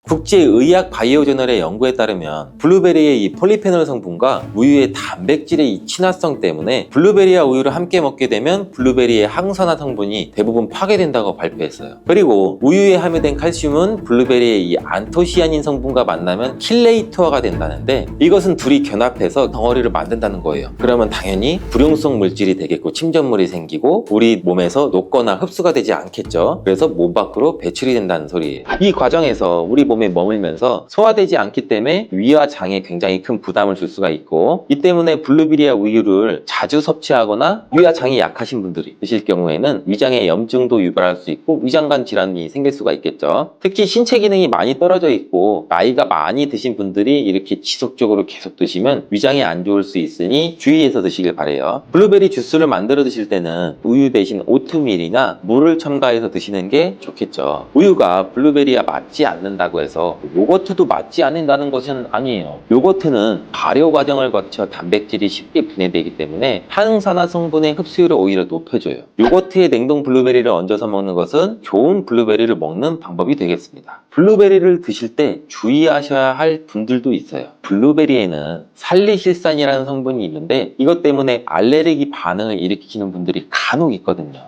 국제의학 바이오저널의 연구에 따르면 블루베리의 이 폴리페놀 성분과 우유의 단백질의 이 친화성 때문에 블루베리와 우유를 함께 먹게 되면 블루베리의 항산화 성분이 대부분 파괴된다고 발표했어요. 그리고 우유에 함유된 칼슘은 블루베리의 이 안토시아닌 성분과 만나면 킬레이터가 된다는데, 이것은 둘이 결합해서 덩어리를 만든다는 거예요. 그러면 당연히 불용성 물질이 되겠고 침전물이 생기고 우리 몸에서 녹거나 흡수가 되지 않겠죠. 그래서 몸 밖으로 배출이 된다는 소리예요. 이 과정에서 우리 몸에 머물면서 소화되지 않기 때문에 위와 장에 굉장히 큰 부담을 줄 수가 있고, 이 때문에 블루베리와 우유를 자주 섭취하거나 위와 장이 약하신 분들이 드실 경우에는 위장에 염증도 유발할 수 있고 위장관 질환이 생길 수가 있겠죠. 특히 신체 기능이 많이 떨어져 있고 나이가 많이 드신 분들이 이렇게 지속적으로 계속 드시면 위장에 안 좋을 수 있으니 주의해서 드시길 바래요. 블루베리 주스를 만들어 드실 때는 우유 대신 오트밀이나 물을 첨가해서 드시는 게 좋겠죠. 우유가 블루베리와 맞지 않는다고 해서 요거트도 맞지 않는다는 것은 아니에요. 요거트는 발효 과정을 거쳐 단백질이 쉽게 분해되기 때문에 항산화 성분의 흡수율을 오히려 높여줘요. 요거트에 냉동 블루베리를 얹어서 먹는 것은 좋은 블루베리를 먹는 방법이 되겠습니다. 블루베리를 드실 때 주의하셔야 할 분들도 있어요. 블루베리에는 살리실산이라는 성분이 있는데 이것 때문에 알레르기 반응을 일으키는 분들이 간혹 있거든요.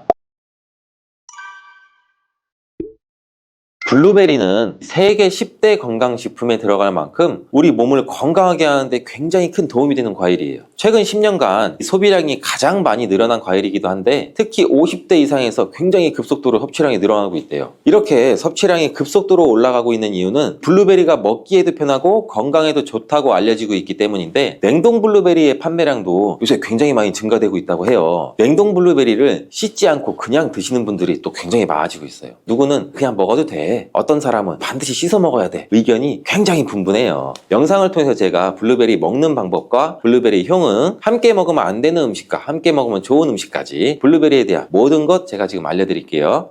블루베리는 세계 10대 건강식품에 들어갈 만큼 우리 몸을 건강하게 하는데 굉장히 큰 도움이 되는 과일이에요. 최근 10년간 소비량이 가장 많이 늘어난 과일이기도 한데, 특히 50대 이상에서 굉장히 급속도로 섭취량이 늘어나고 있대요. 이렇게 섭취량이 급속도로 올라가고 있는 이유는 블루베리가 먹기에도 편하고 건강에도 좋다고 알려지고 있기 때문인데, 냉동 블루베리의 판매량도 요새 굉장히 많이 증가되고 있다고 해요. 냉동 블루베리를 씻지 않고 그냥 드시는 분들이 또 굉장히 많아지고 있어요. 누구는 그냥 먹어도 돼, 어떤 사람은 반드시 씻어 먹어야 돼, 의견이 굉장히 분분해요. 영상을 통해서 제가 블루베리 먹는 방법과 블루베리 효능, 함께 먹으면 안 되는 음식과 함께 먹으면 좋은 음식까지 블루베리에 대한 모든 것 제가 지금 알려드릴게요.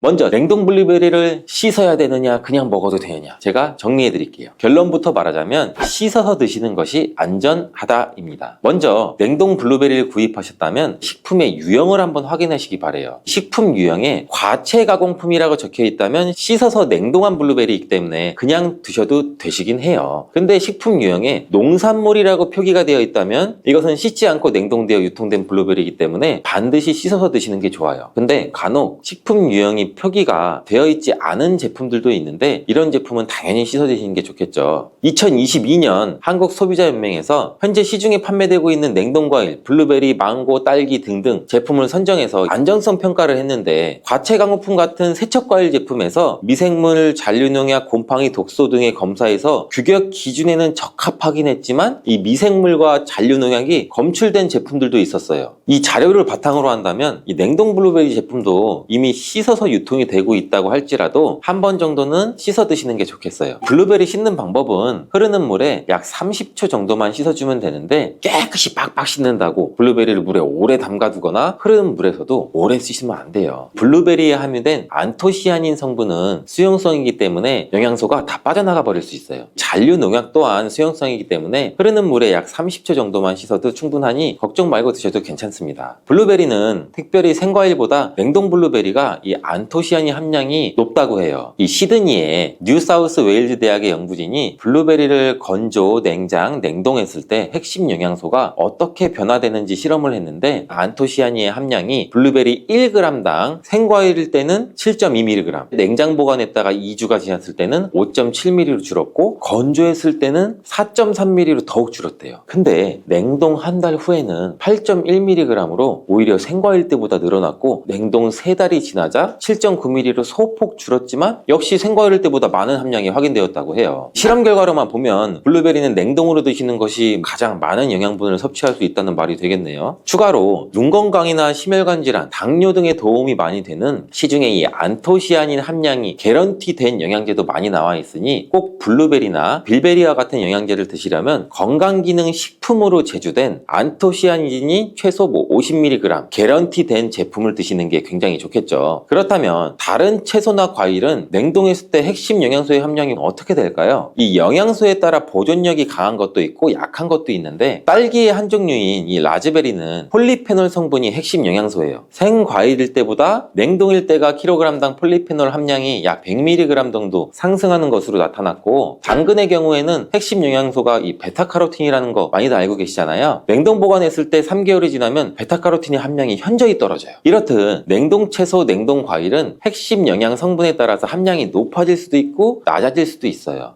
먼저 냉동 블루베리를 씻어야 되느냐 그냥 먹어도 되느냐, 제가 정리해 드릴게요. 결론부터 말하자면 씻어서 드시는 것이 안전하다입니다. 먼저 냉동 블루베리를 구입하셨다면 식품의 유형을 한번 확인하시기 바래요. 식품 유형에 과체 가공품이라고 적혀 있다면 씻어서 냉동한 블루베리이기 때문에 그냥 드셔도 되시긴 해요. 근데 식품 유형에 농산물이라고 표기가 되어 있다면 이것은 씻지 않고 냉동되어 유통된 블루베리이기 때문에 반드시 씻어서 드시는 게 좋아요. 근데 간혹 식품 유형이 표기가 되어 있지 않은 제품들도 있는데 이런 제품은 당연히 씻어 드시는 게 좋겠죠. 2022년 한국소비자연맹에서 현재 시중에 판매되고 있는 냉동과일, 블루베리, 망고, 딸기 등등 제품을 선정해서 안전성 평가를 했는데, 과체 가공품 같은 세척과일 제품에서 미생물, 잔류농약, 곰팡이, 독소 등의 검사에서 규격 기준에는 적합하긴 했지만 이 미생물과 잔류농약이 검출된 제품들도 있었어요. 이 자료를 바탕으로 한다면 이 냉동 블루베리 제품도 이미 씻어서 유통이 되고 있다고 할지라도 한 번 정도는 씻어 드시는 게 좋겠어요. 블루베리 씻는 방법은 흐르는 물에 약 30초 정도만 씻어주면 되는데, 깨끗이 빡빡 씻는다고 블루베리를 물에 오래 담가두거나 흐르는 물에서도 오래 씻으면 안 돼요. 블루베리에 함유된 안토시아닌 성분은 수용성이기 때문에 영양소가 다 빠져나가 버릴 수 있어요. 잔류 농약 또한 수용성이기 때문에 흐르는 물에 약 30초 정도만 씻어도 충분하니 걱정 말고 드셔도 괜찮습니다. 블루베리는 특별히 생과일보다 냉동 블루베리가 이 안토시아닌 함량이 높다고 해요. 이 시드니의 뉴사우스 웨일즈 대학의 연구진이 블루베리를 건조, 냉장, 냉동했을 때 핵심 영양소가 어떻게 변화되는지 실험을 했는데, 안토시아닌의 함량이 블루베리 1g당 생과일일 때는 7.2mg, 냉장 보관했다가 2주가 지났을 때는 5.7mg로 줄었고 건조했을 때는 4.3mg로 더욱 줄었대요. 근데 냉동 한 달 후에는 8.1mg으로 오히려 생과일 때보다 늘어났고, 냉동 3달이 지나자 7.9mg로 소폭 줄었지만 역시 생과일 때보다 많은 함량이 확인되었다고 해요. 실험 결과로만 보면 블루베리는 냉동으로 드시는 것이 가장 많은 영양분을 섭취할 수 있다는 말이 되겠네요. 추가로 눈 건강이나 심혈관 질환, 당뇨 등에 도움이 많이 되는 시중에 이 안토시아닌 함량이 개런티된 영양제도 많이 나와 있으니 꼭 블루베리나 빌베리와 같은 영양제를 드시려면 건강기능 식품으로 제조된 안토시아닌이 최소 최소 50mg 개런티 된 제품을 드시는 게 굉장히 좋겠죠. 그렇다면 다른 채소나 과일은 냉동했을 때 핵심 영양소의 함량이 어떻게 될까요? 이 영양소에 따라 보존력이 강한 것도 있고 약한 것도 있는데, 딸기의 한 종류인 이 라즈베리는 폴리페놀 성분이 핵심 영양소예요. 생과일일 때보다 냉동일 때가 킬로그램당 폴리페놀 함량이 약 100mg 정도 상승하는 것으로 나타났고, 당근의 경우에는 핵심 영양소가 이 베타카로틴이라는 거 많이들 알고 계시잖아요. 냉동 보관했을 때 3개월이 지나면 베타카로틴의 함량이 현저히 떨어져요. 이렇듯 냉동 채소, 냉동 과일은 핵심 영양 성분에 따라서 함량이 높아질 수도 있고 낮아질 수도 있어요.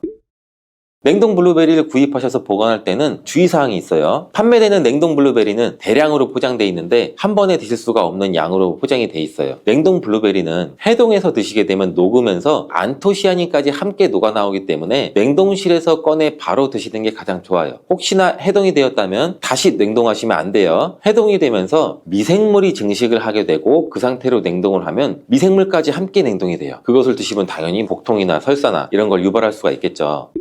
냉동 블루베리를 구입하셔서 보관할 때는 주의사항이 있어요. 판매되는 냉동 블루베리는 대량으로 포장되어 있는데 한 번에 드실 수가 없는 양으로 포장이 되어 있어요. 냉동 블루베리는 해동해서 드시게 되면 녹으면서 안토시아닌까지 함께 녹아 나오기 때문에 냉동실에서 꺼내 바로 드시는 게 가장 좋아요. 혹시나 해동이 되었다면 다시 냉동하시면 안 돼요. 해동이 되면서 미생물이 증식을 하게 되고 그 상태로 냉동을 하면 미생물까지 함께 냉동이 돼요. 그것을 드시면 당연히 복통이나 설사나 이런 걸 유발할 수가 있겠죠.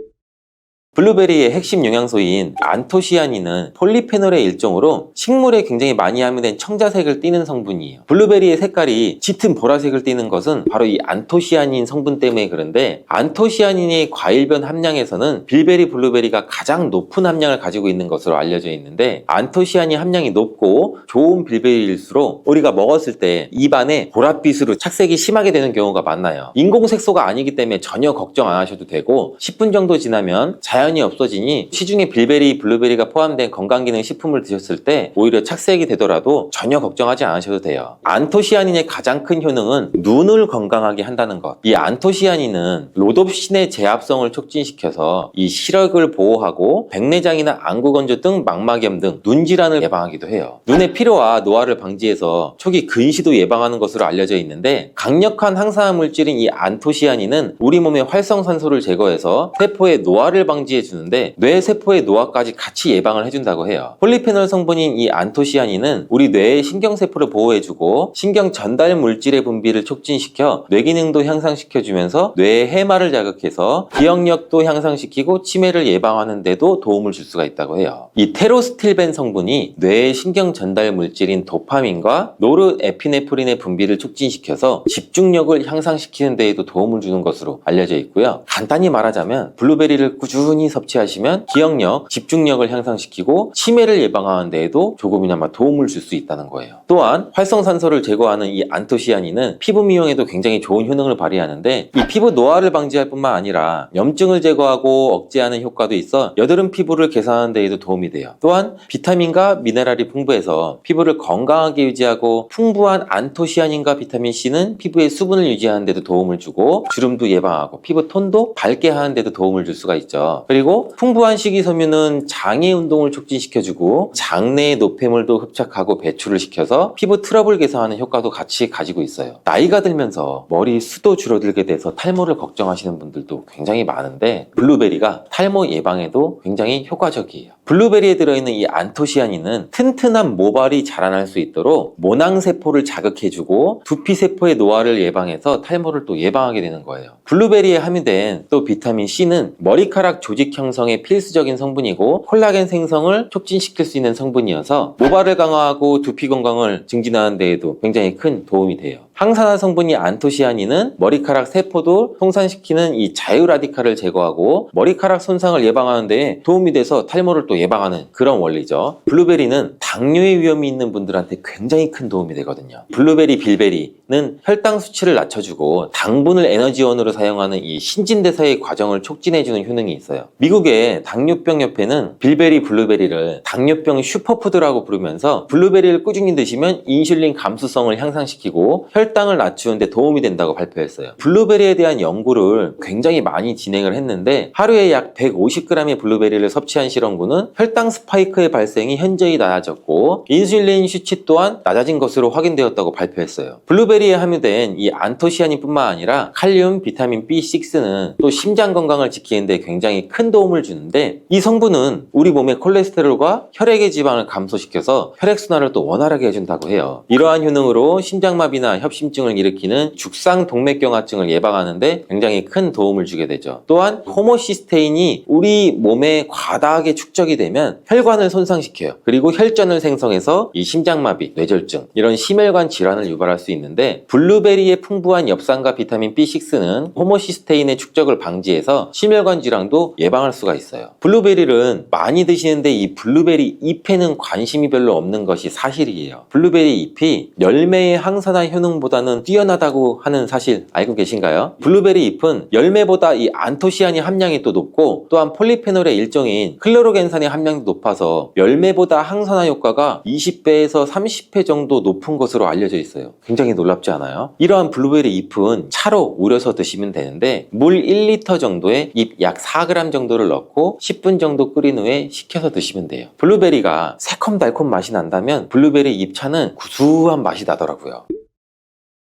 블루베리의 핵심 영양소인 안토시아닌은 폴리페놀의 일종으로 식물에 굉장히 많이 함유된 청자색을 띠는 성분이에요. 블루베리의 색깔이 짙은 보라색을 띠는 것은 바로 이 안토시아닌 성분 때문에 그런데, 안토시아닌의 과일별 함량에서는 빌베리 블루베리가 가장 높은 함량을 가지고 있는 것으로 알려져 있는데, 안토시아닌 함량이 높고 좋은 빌베리일수록 우리가 먹었을 때 입안에 보랏빛으로 착색이 심하게 되는 경우가 많아요. 인공색소가 아니기 때문에 전혀 걱정 안 하셔도 되고, 10분 정도 지나면 자연히 없어지니 시중에 빌베리, 블루베리가 포함된 건강기능 식품을 드셨을 때 오히려 착색이 되더라도 전혀 걱정하지 않으셔도 돼요. 안토시아닌의 가장 큰 효능은 눈을 건강하게 한다는 것. 이 안토시아닌은 로놉신의 제합성을 촉진시켜서 이 시력을 보호하고 백내장이나 안구건조 등 망막염 등 눈질환을 예방하기도 해요. 눈의 피로와 노화를 방지해서 초기 근시도 예방하는 것으로 알려져 있는데, 강력한 항산화 물질인 이 안토시아닌은 우리 몸의 활성산소를 제거해서 세포의 노화를 방지해 주는데 뇌 세포의 노화까지 같이 예방을 해준다고 해요. 폴리페놀 성분인 이 안토시아닌은 우리 뇌의 신경세포를 보호해주고 신경 전달 물질의 분비를 촉진시켜 뇌 기능도 향상시켜주면서 뇌의 해마를 자극해서 기억력도 향상시키고 치매를 예방하는 데도 도움을 줄 수가 있다고 해요. 이 테로스틸벤 성분이 뇌의 신경 전달 물질인 도파민과 노르에피네프린의 분비를 촉진시켜서 집중력을 향상시키는 데에도 도움을 주는 것으로 알려져 있고요. 간단히 말하자면 블루베리를 꾸준히 섭취하시면 기억력, 집중력을 향상시키고 치매를 예방하는 데에도 조금이나마 도움을 줄 수 있다는 거예요. 또한 활성산소를 제거하는 이 안토시아닌은 피부 미용에도 굉장히 좋은 효능을 발휘하는데, 이 피부 노화를 방지할 뿐만 아니라 염증을 제거하고 억제하는 효과도 있어 여드름 피부를 개선하는 데에도 도움이 돼요. 또한 비타민과 미네랄이 풍부해서 피부를 건강하게 유지하고, 풍부한 안토시아닌과 비타민C는 피부의 수분을 유지하는 데도 도움을 주고 주름도 예방하고 피부 톤도 밝게 하는 데도 도움을 줄 수가 있죠. 그리고 풍부한 식이섬유는 장의 운동을 촉진시켜주고 장내의 노폐물도 흡착하고 배출을 시켜서 피부 트러블 개선하는 효과도 같이 가지고 있어요. 나이가 들면서 머리 숱도 줄어들게 돼서 탈모를 걱정하시는 분들도 굉장히 많은데, 블루베리가 탈모 예방에도 굉장히 효과적이에요. 블루베리에 들어있는 이 안토시아닌은 튼튼한 모발이 자라날 수 있도록 모낭세포를 자극해주고 두피세포의 노화를 예방해서 탈모를 또 예방하게 되는 거예요. 블루베리에 함유된 또 비타민C는 머리카락 조직 형성에 필수적인 성분이고 콜라겐 생성을 촉진시킬 수 있는 성분이어서 모발을 강화하고 두피 건강을 증진하는 데에도 굉장히 큰 도움이 돼요. 항산화 성분이 안토시아닌은 머리카락 세포도 송산시키는 이 자유라디칼을 제거하고 머리카락 손상을 예방하는 데 도움이 돼서 탈모를 또 예방하는 그런 원리죠. 블루베리는 당뇨의 위험이 있는 분들한테 굉장히 큰 도움이 되거든요. 블루베리, 빌베리는 혈당 수치를 낮춰주고 당분을 에너지원으로 사용하는 이 신진대사의 과정을 촉진해주는 효능이 있어요. 미국의 당뇨병 협회는 빌베리, 블루베리를 당뇨병 슈퍼푸드라고 부르면서 블루베리를 꾸준히 드시면 인슐린 감수성을 향상시키고 혈당을 낮추는 데 도움이 된다고 발표했어요. 블루베리에 대한 연구를 굉장히 많이 진행을 했는데, 하루에 약 150g의 블루베리를 섭취한 실험군은 혈당 스파이크의 발생이 현저히 낮아졌고 인슐린 수치 또한 낮아진 것으로 확인되었다고 발표했어요. 블루베리에 함유된 이 안토시아닌뿐만 아니라 칼륨, 비타민 B6는 또 심장 건강을 지키는 데 굉장히 큰 도움을 주는데, 이 성분은 우리 몸의 콜레스테롤과 혈액의 지방을 감소시켜서 혈액순환을 또 원활하게 해준다고 해요. 이러한 효능으로 심장마비나 협 협심증을 일으키는 죽상동맥경화증을 예방하는데 굉장히 큰 도움을 주게 되죠. 또한 호모시스테인이 우리 몸에 과다하게 축적이 되면 혈관을 손상시켜요. 그리고 혈전을 생성해서 이 심장마비, 뇌졸중 이런 심혈관 질환을 유발할 수 있는데, 블루베리의 풍부한 엽산과 비타민 B6는 호모시스테인의 축적을 방지해서 심혈관 질환도 예방할 수가 있어요. 블루베리를 많이 드시는데 이 블루베리 잎에는 관심이 별로 없는 것이 사실이에요. 블루베리 잎이 열매의 항산화 효능보다는 뛰어나다고 하는 사실 알고 계신가요? 블루베리 잎은 열매보다 이 안토시아닌 함량이 또 높고, 또한 폴리페놀의 일종인 클로로겐산의 함량도 높아서 열매보다 항산화 효과가 20배에서 30배 정도 높은 것으로 알려져 있어요. 굉장히 놀랍지 않아요? 이러한 블루베리 잎은 차로 우려서 드시면 되는데, 물 1리터 정도에 잎 약 4g 정도를 넣고 10분 정도 끓인 후에 식혀서 드시면 돼요. 블루베리가 새콤달콤 맛이 난다면 블루베리 잎차는 구수한 맛이 나더라고요.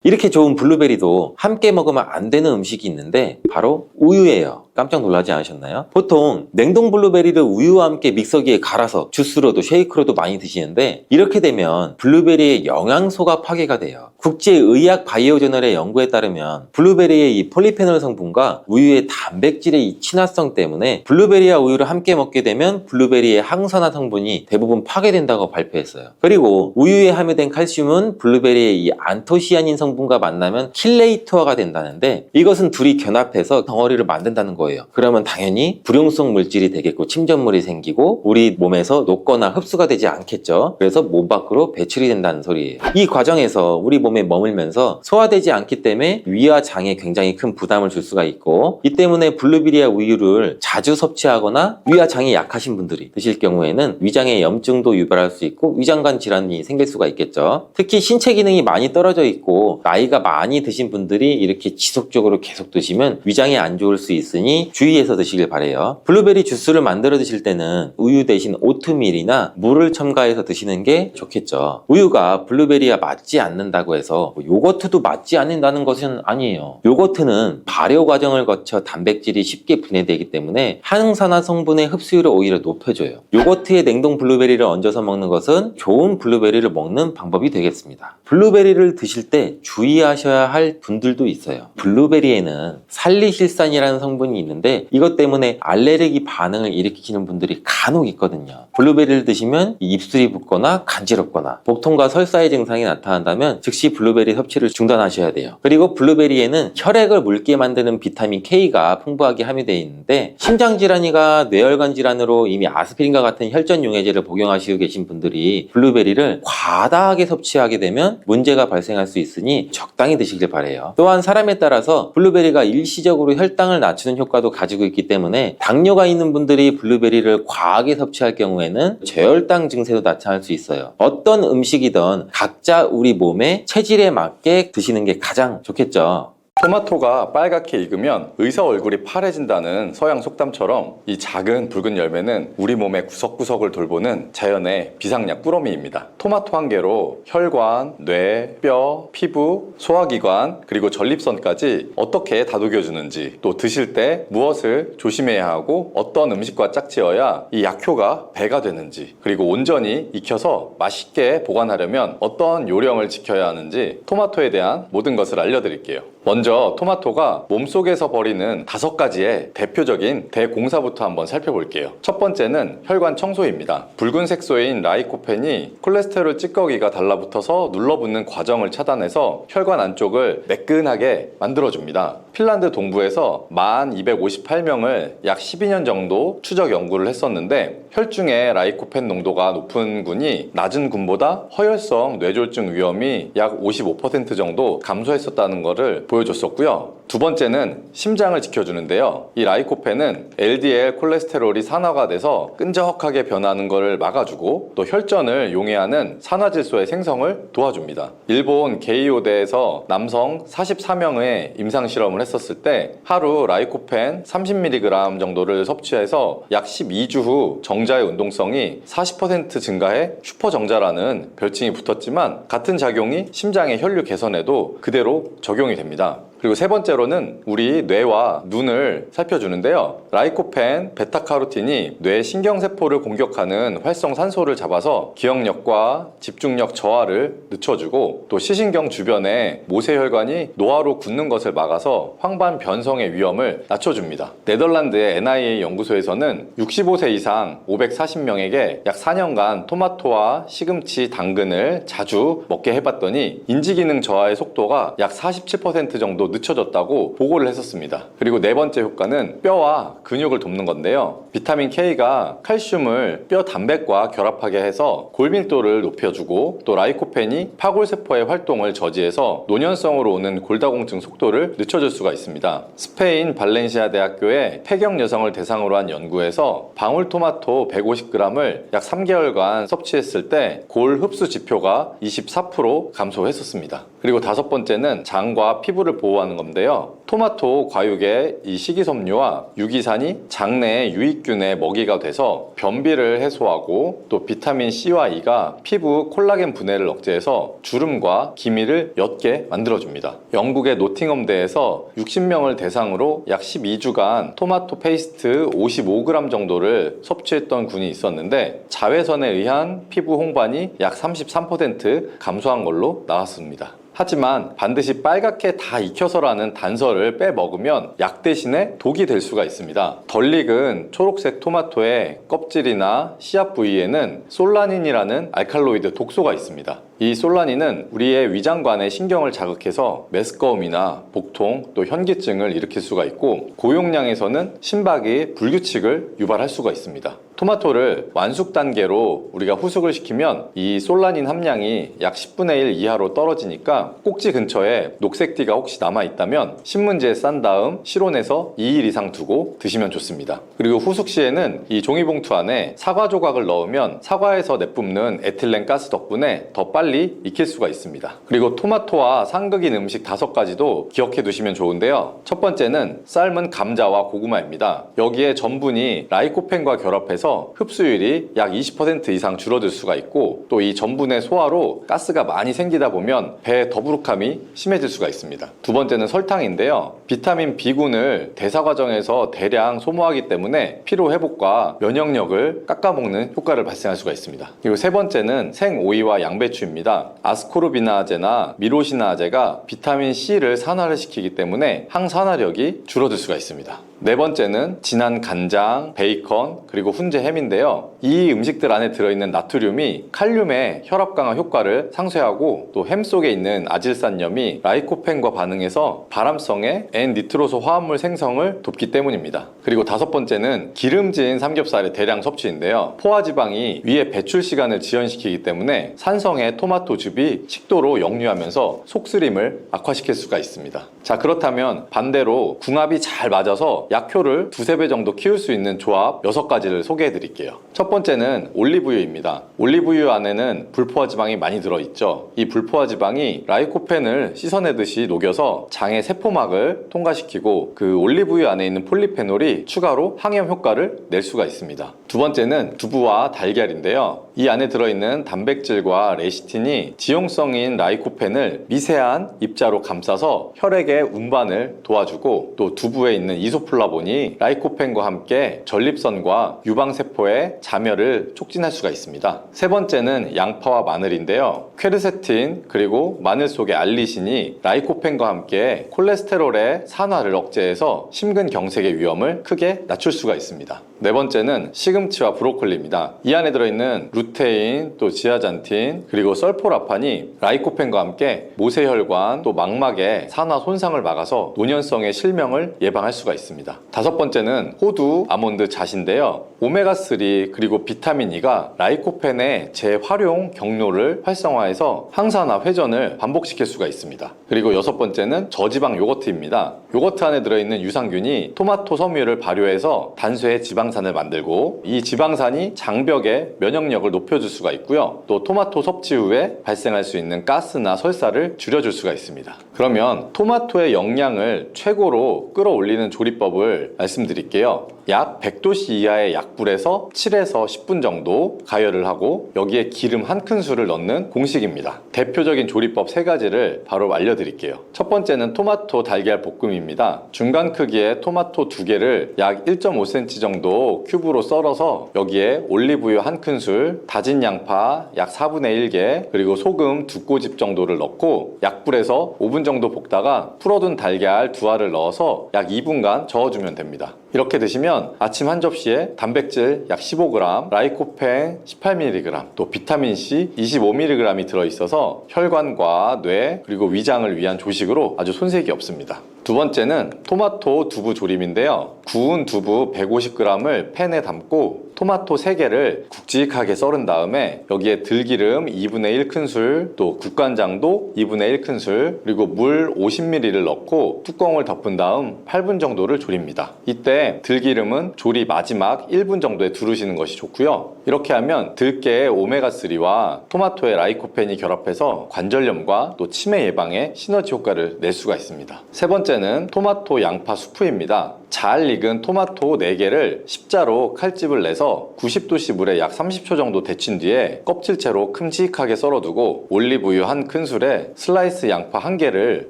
이렇게 좋은 블루베리도 함께 먹으면 안 되는 음식이 있는데 바로 우유예요. 깜짝 놀라지 않으셨나요? 보통 냉동 블루베리를 우유와 함께 믹서기에 갈아서 주스로도 쉐이크로도 많이 드시는데, 이렇게 되면 블루베리의 영양소가 파괴가 돼요. 국제의학 바이오저널의 연구에 따르면 블루베리의 이 폴리페놀 성분과 우유의 단백질의 이 친화성 때문에 블루베리와 우유를 함께 먹게 되면 블루베리의 항산화 성분이 대부분 파괴된다고 발표했어요. 그리고 우유에 함유된 칼슘은 블루베리의 이 안토시아닌 성분과 만나면 킬레이터가 된다는데, 이것은 둘이 견합해서 덩어리를 만든다는 거예요. 그러면 당연히 불용성 물질이 되겠고 침전물이 생기고 우리 몸에서 녹거나 흡수가 되지 않겠죠. 그래서 몸 밖으로 배출이 된다는 소리예요. 이 과정에서 우리 몸에 머물면서 소화되지 않기 때문에 위와 장에 굉장히 큰 부담을 줄 수가 있고, 이 때문에 블루베리와 우유를 자주 섭취하거나 위와 장이 약하신 분들이 드실 경우에는 위장에 염증도 유발할 수 있고 위장관 질환이 생길 수가 있겠죠. 특히 신체 기능이 많이 떨어져 있고 나이가 많이 드신 분들이 이렇게 지속적으로 계속 드시면 위장에 안 좋을 수 있으니 주의해서 드시길 바래요. 블루베리 주스를 만들어 드실 때는 우유 대신 오트밀이나 물을 첨가해서 드시는 게 좋겠죠. 우유가 블루베리와 맞지 않는다고 해서 요거트도 맞지 않는다는 것은 아니에요. 요거트는 발효 과정을 거쳐 단백질이 쉽게 분해되기 때문에 항산화 성분의 흡수율을 오히려 높여줘요. 요거트에 냉동 블루베리를 얹어서 먹는 것은 좋은 블루베리를 먹는 방법이 되겠습니다. 블루베리를 드실 때 주의하셔야 할 분들도 있어요. 블루베리에는 살리실산이라는 성분이 있는데 이것 때문에 알레르기 반응을 일으키는 분들이 간혹 있거든요. 블루베리를 드시면 입술이 붓거나 간지럽거나 복통과 설사의 증상이 나타난다면 즉시 블루베리 섭취를 중단하셔야 돼요. 그리고 블루베리에는 혈액을 묽게 만드는 비타민 K가 풍부하게 함유되어 있는데, 심장질환이나 뇌혈관 질환으로 이미 아스피린과 같은 혈전 용해제를 복용하시고 계신 분들이 블루베리를 과다하게 섭취하게 되면 문제가 발생할 수 있으니 적당히 드시길 바래요. 또한 사람에 따라서 블루베리가 일시적으로 혈당을 낮추는 효과도 가지고 있기 때문에 당뇨가 있는 분들이 블루베리를 과하게 섭취할 경우에는 저혈당 증세도 나타날 수 있어요. 어떤 음식이든 각자 우리 몸의 체질에 맞게 드시는 게 가장 좋겠죠. 토마토가 빨갛게 익으면 의사 얼굴이 파래진다는 서양 속담처럼 이 작은 붉은 열매는 우리 몸의 구석구석을 돌보는 자연의 비상약 꾸러미입니다. 토마토 한 개로 혈관, 뇌, 뼈, 피부, 소화기관 그리고 전립선까지 어떻게 다독여주는지, 또 드실 때 무엇을 조심해야 하고 어떤 음식과 짝지어야 이 약효가 배가 되는지, 그리고 온전히 익혀서 맛있게 보관하려면 어떤 요령을 지켜야 하는지 토마토에 대한 모든 것을 알려드릴게요. 먼저 토마토가 몸속에서 벌이는 5가지의 대표적인 대공사부터 한번 살펴볼게요. 첫 번째는 혈관 청소입니다. 붉은 색소인 라이코펜이 콜레스테롤 찌꺼기가 달라붙어서 눌러붙는 과정을 차단해서 혈관 안쪽을 매끈하게 만들어줍니다. 핀란드 동부에서 1258명을 약 12년 정도 추적 연구를 했었는데, 혈중의 라이코펜 농도가 높은 군이 낮은 군보다 허혈성 뇌졸중 위험이 약 55% 정도 감소했었다는 것을 보여줬었고요. 두 번째는 심장을 지켜주는데요. 이 라이코펜은 LDL 콜레스테롤이 산화가 돼서 끈적하게 변하는 것을 막아주고 또 혈전을 용해하는 산화질소의 생성을 도와줍니다. 일본 게이오대에서 남성 44명의 임상실험을 했었을 때 하루 라이코펜 30mg 정도를 섭취해서 약 12주 후 정자의 운동성이 40% 증가해 슈퍼정자라는 별칭이 붙었지만, 같은 작용이 심장의 혈류 개선에도 그대로 적용이 됩니다. 그리고 세 번째로는 우리 뇌와 눈을 살펴주는데요. 라이코펜, 베타카로틴이 뇌 신경세포를 공격하는 활성산소를 잡아서 기억력과 집중력 저하를 늦춰주고 또 시신경 주변에 모세혈관이 노화로 굳는 것을 막아서 황반 변성의 위험을 낮춰줍니다. 네덜란드의 NIA 연구소에서는 65세 이상 540명에게 약 4년간 토마토와 시금치, 당근을 자주 먹게 해봤더니 인지기능 저하의 속도가 약 47% 정도 늦춰졌다고 보고를 했었습니다. 그리고 네 번째 효과는 뼈와 근육을 돕는 건데요. 비타민 K가 칼슘을 뼈 단백과 결합하게 해서 골밀도를 높여주고 또 라이코펜이 파골세포의 활동을 저지해서 노년성으로 오는 골다공증 속도를 늦춰줄 수가 있습니다. 스페인 발렌시아 대학교의 폐경 여성을 대상으로 한 연구에서 방울토마토 150g을 약 3개월간 섭취했을 때 골 흡수 지표가 24% 감소했었습니다. 그리고 다섯 번째는 장과 피부를 보호하는 건데요. 토마토 과육의 이 식이섬유와 유기산이 장내의 유익균의 먹이가 돼서 변비를 해소하고 또 비타민 C와 E가 피부 콜라겐 분해를 억제해서 주름과 기미를 옅게 만들어줍니다. 영국의 노팅엄대에서 60명을 대상으로 약 12주간 토마토 페이스트 55g 정도를 섭취했던 군이 있었는데 자외선에 의한 피부 홍반이 약 33% 감소한 걸로 나왔습니다. 하지만 반드시 빨갛게 다 익혀서라는 단서를 빼 먹으면 약 대신에 독이 될 수가 있습니다. 덜 익은 초록색 토마토의 껍질이나 씨앗 부위에는 솔라닌이라는 알칼로이드 독소가 있습니다. 이 솔라닌은 우리의 위장관의 신경을 자극해서 메스꺼움이나 복통 또 현기증을 일으킬 수가 있고 고용량에서는 심박이 불규칙을 유발할 수가 있습니다. 토마토를 완숙 단계로 우리가 후숙을 시키면 이 솔라닌 함량이 약 10분의 1 이하로 떨어지니까 꼭지 근처에 녹색 띠가 혹시 남아있다면 신문지에 싼 다음 실온에서 2일 이상 두고 드시면 좋습니다. 그리고 후숙 시에는 이 종이봉투 안에 사과 조각을 넣으면 사과에서 내뿜는 에틸렌 가스 덕분에 더 빨리 익힐 수가 있습니다. 그리고 토마토와 상극인 음식 5가지도 기억해 두시면 좋은데요. 첫 번째는 삶은 감자와 고구마입니다. 여기에 전분이 라이코펜과 결합해서 흡수율이 약 20% 이상 줄어들 수가 있고 또 이 전분의 소화로 가스가 많이 생기다 보면 배의 더부룩함이 심해질 수가 있습니다. 두 번째는 설탕인데요. 비타민 B군을 대사 과정에서 대량 소모하기 때문에 피로 회복과 면역력을 깎아먹는 효과를 발생할 수가 있습니다. 그리고 세 번째는 생오이와 양배추입니다. 아스코르비나아제나 미로시나아제가 비타민 C를 산화를 시키기 때문에 항산화력이 줄어들 수가 있습니다. 네 번째는 진한 간장, 베이컨, 그리고 훈제 햄인데요. 이 음식들 안에 들어있는 나트륨이 칼륨의 혈압 강화 효과를 상쇄하고 또 햄 속에 있는 아질산염이 라이코펜과 반응해서 발암성의 N니트로소 화합물 생성을 돕기 때문입니다. 그리고 다섯 번째는 기름진 삼겹살의 대량 섭취인데요. 포화지방이 위의 배출 시간을 지연시키기 때문에 산성의 토마토즙이 식도로 역류하면서 속쓰림을 악화시킬 수가 있습니다. 자, 그렇다면 반대로 궁합이 잘 맞아서 약효를 2~3배 정도 키울 수 있는 조합 6가지를 소개해 드릴게요. 첫 번째는 올리브유입니다. 올리브유 안에는 불포화지방이 많이 들어있죠. 이 불포화지방이 라이코펜을 씻어내듯이 녹여서 장의 세포막을 통과시키고 그 올리브유 안에 있는 폴리페놀이 추가로 항염 효과를 낼 수가 있습니다. 두 번째는 두부와 달걀인데요. 이 안에 들어있는 단백질과 레시틴이 지용성인 라이코펜을 미세한 입자로 감싸서 혈액의 운반을 도와주고 또 두부에 있는 이소플라본이 라이코펜과 함께 전립선과 유방세포의 자멸을 촉진할 수가 있습니다. 세 번째는 양파와 마늘인데요. 퀘르세틴 그리고 마늘 속의 알리신이 라이코펜과 함께 콜레스테롤의 산화를 억제해서 심근경색의 위험을 크게 낮출 수가 있습니다. 네 번째는 시금치와 브로콜리입니다. 이 안에 들어있는 루테인, 또 지아잔틴, 그리고 설포라판이 라이코펜과 함께 모세혈관, 또 망막의 산화 손상을 막아서 노년성의 실명을 예방할 수가 있습니다. 다섯 번째는 호두, 아몬드 잣인데요. 오메가3 그리고 비타민 E가 라이코펜의 재활용 경로를 활성화해서 항산화 회전을 반복시킬 수가 있습니다. 그리고 여섯 번째는 저지방 요거트입니다. 요거트 안에 들어있는 유산균이 토마토 섬유를 발효해서 단수의 지방산을 만들고 이 지방산이 장벽의 면역력을 영양력을 높여줄 수가 있고요. 또 토마토 섭취 후에 발생할 수 있는 가스나 설사를 줄여줄 수가 있습니다. 그러면 토마토의 영양을 최고로 끌어올리는 조리법을 말씀드릴게요. 약 100도씨 이하의 약불에서 7에서 10분 정도 가열을 하고 여기에 기름 한 큰술을 넣는 공식입니다. 대표적인 조리법 3가지를 바로 알려드릴게요. 첫 번째는 토마토 달걀 볶음입니다. 중간 크기의 토마토 2개를 약 1.5cm 정도 큐브로 썰어서 여기에 올리브유 한 큰술, 다진 양파 약 4분의 1개, 그리고 소금 2꼬집 정도를 넣고 약불에서 5분 정도 볶다가 풀어둔 달걀 2알을 넣어서 약 2분간 저어주면 됩니다. 이렇게 드시면 아침 한 접시에 단백질 약 15g, 라이코펜 18mg, 또 비타민C 25mg이 들어있어서 혈관과 뇌 그리고 위장을 위한 조식으로 아주 손색이 없습니다. 두 번째는 토마토 두부 조림인데요. 구운 두부 150g을 팬에 담고 토마토 3개를 굵직하게 썰은 다음에 여기에 들기름 2분의 1큰술, 또 국간장도 2분의 1큰술, 그리고 물 50ml를 넣고 뚜껑을 덮은 다음 8분 정도를 조립니다. 이때 들기름은 조리 마지막 1분 정도에 두르시는 것이 좋고요. 이렇게 하면 들깨의 오메가3와 토마토의 라이코펜이 결합해서 관절염과 또 치매 예방에 시너지 효과를 낼 수가 있습니다. 세 번째는 토마토 양파 수프입니다. 잘 익은 토마토 4개를 십자로 칼집을 내서 90도씨 물에 약 30초 정도 데친 뒤에 껍질째로 큼직하게 썰어두고 올리브유 한 큰술에 슬라이스 양파 1개를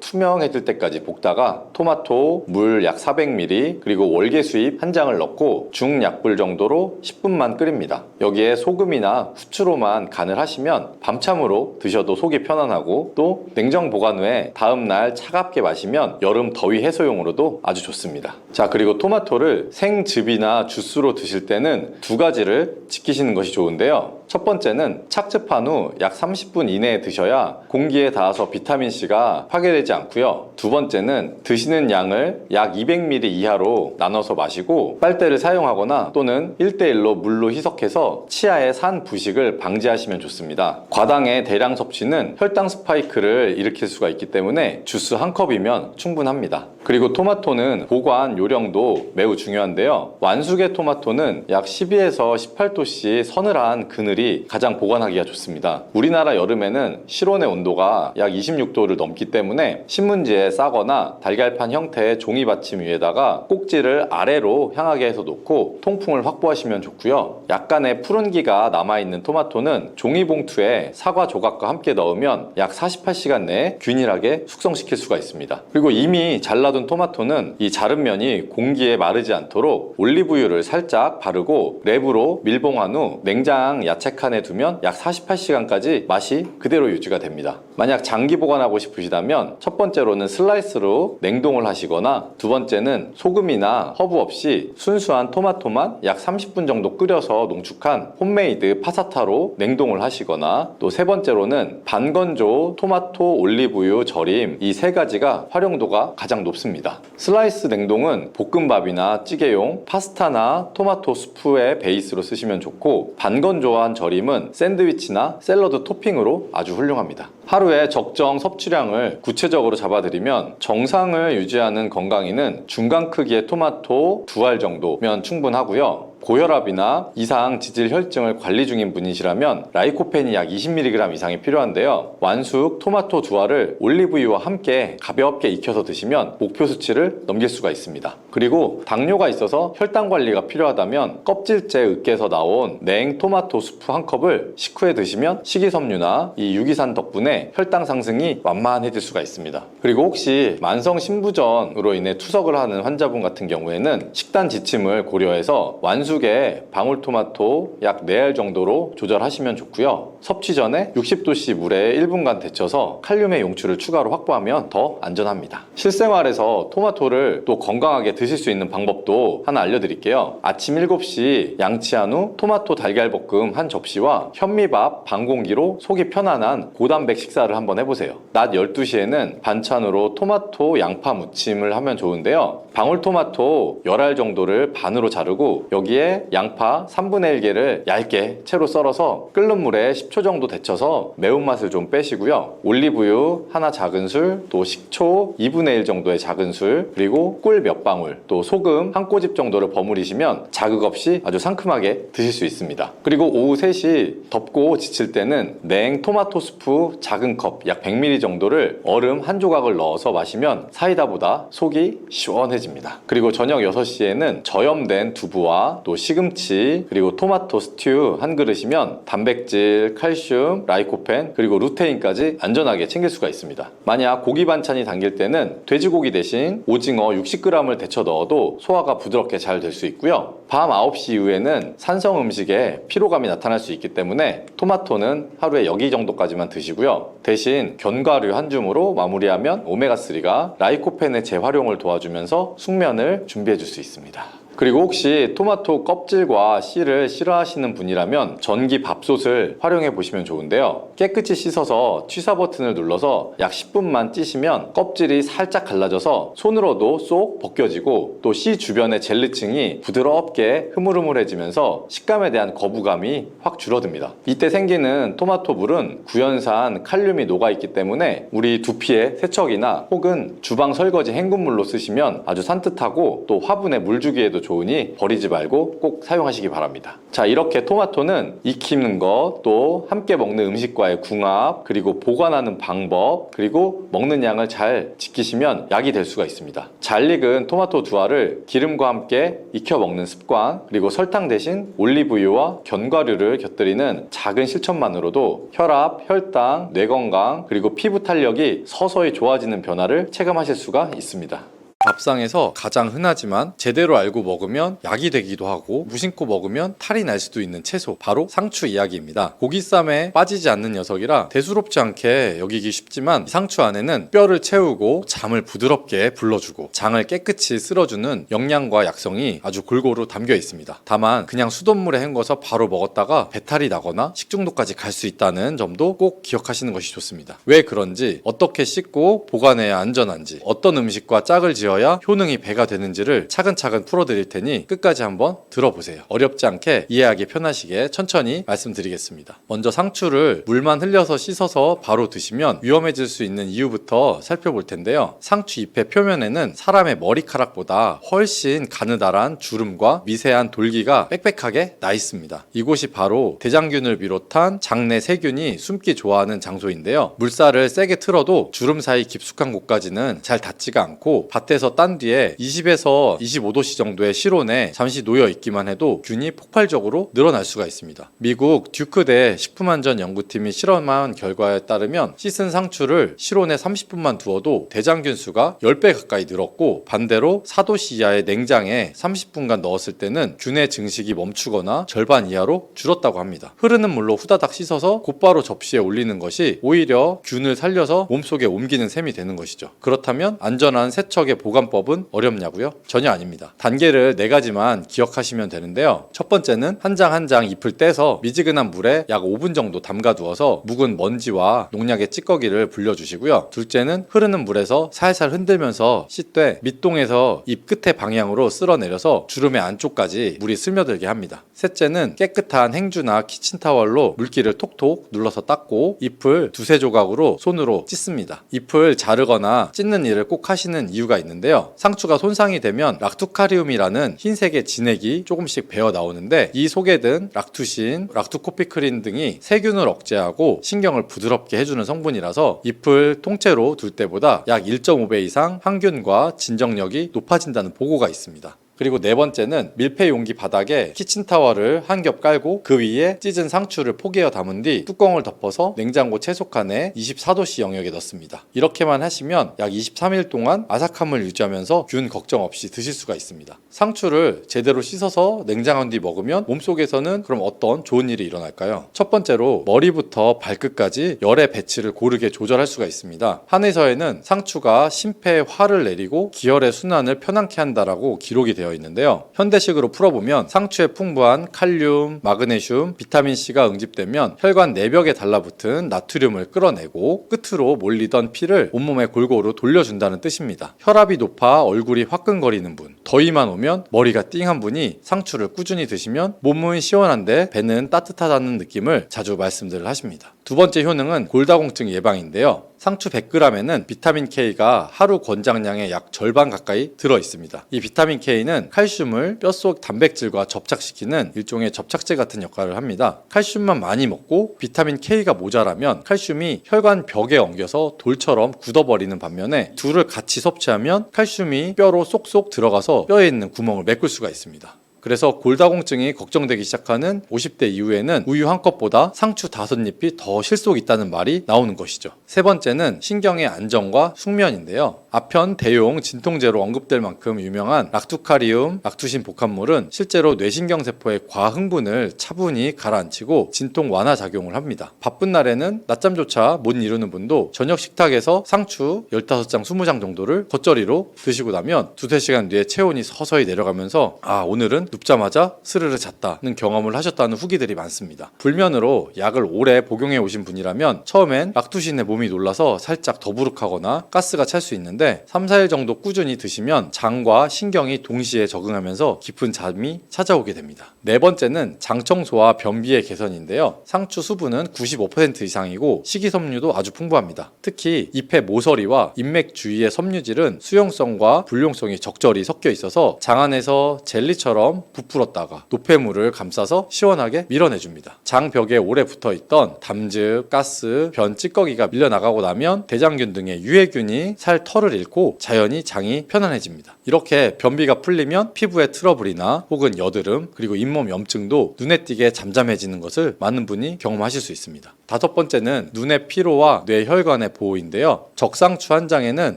투명해질 때까지 볶다가 토마토, 물 약 400ml, 그리고 월계수잎 1장을 넣고 중약불 정도로 10분만 끓입니다. 여기에 소금이나 후추로만 간을 하시면 밤참으로 드셔도 속이 편안하고 또 냉장 보관 후에 다음날 차갑게 마시면 여름 더위 해소용으로도 아주 좋습니다. 자, 그리고 토마토를 생즙이나 주스로 드실 때는 2가지를 지키시는 것이 좋은데요. 첫 번째는 착즙한 후 약 30분 이내에 드셔야 공기에 닿아서 비타민C가 파괴되지 않고요. 두 번째는 드시는 양을 약 200ml 이하로 나눠서 마시고 빨대를 사용하거나 또는 1대1로 물로 희석해서 치아의 산 부식을 방지하시면 좋습니다. 과당의 대량 섭취는 혈당 스파이크를 일으킬 수가 있기 때문에 주스 한 컵이면 충분합니다. 그리고 토마토는 보관 요령도 매우 중요한데요. 완숙의 토마토는 약 12에서 18도씨 서늘한 그늘이 가장 보관하기가 좋습니다. 우리나라 여름에는 실온의 온도가 약 26도를 넘기 때문에 신문지에 싸거나 달걀판 형태의 종이 받침 위에다가 꼭지를 아래로 향하게 해서 놓고 통풍을 확보하시면 좋고요. 약간의 푸른기가 남아있는 토마토는 종이봉투에 사과 조각과 함께 넣으면 약 48시간 내에 균일하게 숙성시킬 수가 있습니다. 그리고 이미 잘라둔 토마토는 이 자른 면이 공기에 마르지 않도록 올리브유를 살짝 바르고 랩으로 밀봉한 후 냉장 야채칸에 두면 약 48시간까지 맛이 그대로 유지가 됩니다. 만약 장기 보관하고 싶으시다면 첫 번째로는 슬라이스로 냉동을 하시거나 두 번째는 소금이나 허브 없이 순수한 토마토만 약 30분 정도 끓여서 농축한 홈메이드 파사타로 냉동을 하시거나 또 세 번째로는 반건조 토마토 올리브유 절임, 이 3가지가 활용도가 가장 높습니다. 슬라이스 냉동은 볶음밥이나 찌개용, 파스타나 토마토 수프의 베이스로 쓰시면 좋고 반건조한 절임은 샌드위치나 샐러드 토핑으로 아주 훌륭합니다. 하루에 적정 섭취량을 구체적으로 잡아드리면 정상을 유지하는 건강인은 중간 크기의 토마토 2알 정도면 충분하고요. 고혈압이나 이상 지질 혈증을 관리 중인 분이시라면 라이코펜이 약 20mg 이상이 필요한데요. 완숙 토마토 2알을 올리브유와 함께 가볍게 익혀서 드시면 목표 수치를 넘길 수가 있습니다. 그리고 당뇨가 있어서 혈당 관리가 필요하다면 껍질째 으깨서 나온 냉 토마토 수프 한 컵을 식후에 드시면 식이섬유나 이 유기산 덕분에 혈당 상승이 완만해질 수가 있습니다. 그리고 혹시 만성 신부전으로 인해 투석을 하는 환자분 같은 경우에는 식단 지침을 고려해서 완숙의 방울토마토 약 4알 정도로 조절하시면 좋고요. 섭취 전에 60도씨 물에 1분간 데쳐서 칼륨의 용출을 추가로 확보하면 더 안전합니다. 실생활에서 토마토를 또 건강하게 드실 수 있는 방법도 하나 알려드릴게요. 아침 7시 양치한 후 토마토 달걀볶음 한 접시와 현미밥 반 공기로 속이 편안한 고단백 식사를 한번 해보세요. 낮 12시에는 반찬으로 토마토 양파 무침을 하면 좋은데요. 방울토마토 10알 정도를 반으로 자르고 여기에 여기에 양파 3분의 1개를 얇게 채로 썰어서 끓는 물에 10초 정도 데쳐서 매운맛을 좀 빼시고요. 올리브유 하나 작은술, 또 식초 2분의 1 정도의 작은술, 그리고 꿀 몇 방울, 또 소금 한 꼬집 정도를 버무리시면 자극 없이 아주 상큼하게 드실 수 있습니다. 그리고 오후 3시 덥고 지칠 때는 냉 토마토 스프 작은 컵 약 100ml 정도를 얼음 한 조각을 넣어서 마시면 사이다보다 속이 시원해집니다. 그리고 저녁 6시에는 저염된 두부와 또 시금치 그리고 토마토 스튜 한 그릇이면 단백질, 칼슘, 라이코펜 그리고 루테인까지 안전하게 챙길 수가 있습니다. 만약 고기 반찬이 당길 때는 돼지고기 대신 오징어 60g을 데쳐 넣어도 소화가 부드럽게 잘 될 수 있고요. 밤 9시 이후에는 산성 음식에 피로감이 나타날 수 있기 때문에 토마토는 하루에 여기 정도까지만 드시고요. 대신 견과류 한 줌으로 마무리하면 오메가3가 라이코펜의 재활용을 도와주면서 숙면을 준비해 줄 수 있습니다. 그리고 혹시 토마토 껍질과 씨를 싫어하시는 분이라면 전기 밥솥을 활용해 보시면 좋은데요. 깨끗이 씻어서 취사 버튼을 눌러서 약 10분만 찌시면 껍질이 살짝 갈라져서 손으로도 쏙 벗겨지고 또 씨 주변의 젤리층이 부드럽게 흐물흐물해지면서 식감에 대한 거부감이 확 줄어듭니다. 이때 생기는 토마토 물은 구연산 칼륨이 녹아있기 때문에 우리 두피의 세척이나 혹은 주방 설거지 헹군물로 쓰시면 아주 산뜻하고 또 화분에 물 주기에도 좋으니 버리지 말고 꼭 사용하시기 바랍니다. 자, 이렇게 토마토는 익히는 것, 또 함께 먹는 음식과의 궁합, 그리고 보관하는 방법, 그리고 먹는 양을 잘 지키시면 약이 될 수가 있습니다. 잘 익은 토마토 두 알을 기름과 함께 익혀 먹는 습관, 그리고 설탕 대신 올리브유와 견과류를 곁들이는 작은 실천만으로도 혈압, 혈당, 뇌 건강, 그리고 피부 탄력이 서서히 좋아지는 변화를 체감하실 수가 있습니다. 밥상에서 가장 흔하지만 제대로 알고 먹으면 약이 되기도 하고 무심코 먹으면 탈이 날 수도 있는 채소, 바로 상추 이야기입니다. 고기쌈에 빠지지 않는 녀석이라 대수롭지 않게 여기기 쉽지만 상추 안에는 뼈를 채우고 잠을 부드럽게 불러주고 장을 깨끗이 쓸어주는 영양과 약성이 아주 골고루 담겨 있습니다. 다만 그냥 수돗물에 헹궈서 바로 먹었다가 배탈이 나거나 식중독까지 갈 수 있다는 점도 꼭 기억하시는 것이 좋습니다. 왜 그런지, 어떻게 씻고 보관해야 안전한지, 어떤 음식과 짝을 지어야 효능이 배가 되는지를 차근차근 풀어드릴 테니 끝까지 한번 들어보세요. 어렵지 않게 이해하기 편하시게 천천히 말씀드리겠습니다. 먼저 상추를 물만 흘려서 씻어서 바로 드시면 위험해질 수 있는 이유부터 살펴볼 텐데요. 상추 잎의 표면에는 사람의 머리카락보다 훨씬 가느다란 주름과 미세한 돌기가 빽빽하게 나 있습니다. 이곳이 바로 대장균을 비롯한 장내 세균이 숨기 좋아하는 장소인데요. 물살을 세게 틀어도 주름 사이 깊숙한 곳까지는 잘 닿지가 않고 밭에서 딴 뒤에 20에서 25도씨 정도의 실온에 잠시 놓여 있기만 해도 균이 폭발적으로 늘어날 수가 있습니다. 미국 듀크대 식품안전연구팀이 실험한 결과에 따르면 씻은 상추를 실온에 30분만 두어도 대장균 수가 10배 가까이 늘었고, 반대로 4도씨 이하의 냉장에 30분간 넣었을 때는 균의 증식이 멈추거나 절반 이하로 줄었다고 합니다. 흐르는 물로 후다닥 씻어서 곧바로 접시에 올리는 것이 오히려 균을 살려서 몸속에 옮기는 셈이 되는 것이죠. 그렇다면 안전한 세척의 보관법은 어렵냐고요? 전혀 아닙니다. 단계를 4가지만 기억하시면 되는데요. 첫 번째는 한 장 한 장 잎을 떼서 미지근한 물에 약 5분 정도 담가 두어서 묵은 먼지와 농약의 찌꺼기를 불려주시고요. 둘째는 흐르는 물에서 살살 흔들면서 씻되 밑동에서 잎 끝의 방향으로 쓸어내려서 주름의 안쪽까지 물이 스며들게 합니다. 셋째는 깨끗한 행주나 키친타월로 물기를 톡톡 눌러서 닦고 잎을 두세 조각으로 손으로 찢습니다. 잎을 자르거나 찢는 일을 꼭 하시는 이유가 있는데요. 상추가 손상이 되면 락투카리움이라는 흰색의 진액이 조금씩 배어 나오는데, 이 속에 든 락투신, 락투코피크린 등이 세균을 억제하고 신경을 부드럽게 해주는 성분이라서 잎을 통째로 둘 때보다 약 1.5배 이상 항균과 진정력이 높아진다는 보고가 있습니다. 그리고 네 번째는 밀폐 용기 바닥에 키친타월을 한 겹 깔고 그 위에 찢은 상추를 포개어 담은 뒤 뚜껑을 덮어서 냉장고 채소칸에 24도씨 영역에 넣습니다. 이렇게만 하시면 약 23일 동안 아삭함을 유지하면서 균 걱정 없이 드실 수가 있습니다. 상추를 제대로 씻어서 냉장한 뒤 먹으면 몸속에서는 그럼 어떤 좋은 일이 일어날까요? 첫 번째로 머리부터 발끝까지 열의 배치를 고르게 조절할 수가 있습니다. 한의서에는 상추가 심폐에 화를 내리고 기혈의 순환을 편안케 한다라고 기록이 되어 되어 있는데요. 현대식으로 풀어보면 상추에 풍부한 칼륨, 마그네슘, 비타민C가 응집되면 혈관 내벽에 달라붙은 나트륨을 끌어내고 끝으로 몰리던 피를 온몸에 골고루 돌려준다는 뜻입니다. 혈압이 높아 얼굴이 화끈거리는 분, 더위만 오면 머리가 띵한 분이 상추를 꾸준히 드시면 몸은 시원한데 배는 따뜻하다는 느낌을 자주 말씀들을 하십니다. 두 번째 효능은 골다공증 예방인데요. 상추 100g에는 비타민 K가 하루 권장량의 약 절반 가까이 들어 있습니다. 이 비타민 K는 칼슘을 뼛속 단백질과 접착시키는 일종의 접착제 같은 역할을 합니다. 칼슘만 많이 먹고 비타민 K가 모자라면 칼슘이 혈관 벽에 엉겨서 돌처럼 굳어버리는 반면에 둘을 같이 섭취하면 칼슘이 뼈로 쏙쏙 들어가서 뼈에 있는 구멍을 메꿀 수가 있습니다. 그래서 골다공증이 걱정되기 시작하는 50대 이후에는 우유 한 컵보다 상추 5잎이 더 실속 있다는 말이 나오는 것이죠. 세 번째는 신경의 안정과 숙면인데요. 아편, 대용, 진통제로 언급될 만큼 유명한 락투카리움, 락투신 복합물은 실제로 뇌신경세포의 과흥분을 차분히 가라앉히고 진통 완화 작용을 합니다. 바쁜 날에는 낮잠조차 못 이루는 분도 저녁 식탁에서 상추 15장, 20장 정도를 겉절이로 드시고 나면 2-3시간 뒤에 체온이 서서히 내려가면서 오늘은 눕자마자 스르르 잤다는 경험을 하셨다는 후기들이 많습니다. 불면으로 약을 오래 복용해 오신 분이라면 처음엔 락투신에 몸이 놀라서 살짝 더부룩하거나 가스가 찰 수 있는데 3-4일 정도 꾸준히 드시면 장과 신경이 동시에 적응하면서 깊은 잠이 찾아오게 됩니다. 네 번째는 장 청소와 변비의 개선인데요. 상추 수분은 95% 이상이고 식이섬유도 아주 풍부합니다. 특히 잎의 모서리와 인맥 주위의 섬유질은 수용성과 불용성이 적절히 섞여 있어서 장 안에서 젤리처럼 부풀었다가 노폐물을 감싸서 시원하게 밀어내줍니다. 장벽에 오래 붙어있던 담즙, 가스, 변, 찌꺼기가 밀려나가고 나면 대장균 등의 유해균이 살 털을 잃고 자연히 장이 편안해집니다. 이렇게 변비가 풀리면 피부의 트러블이나 혹은 여드름 그리고 잇몸 염증도 눈에 띄게 잠잠해지는 것을 많은 분이 경험하실 수 있습니다. 다섯 번째는 눈의 피로와 뇌혈관의 보호인데요. 적상추 한 장에는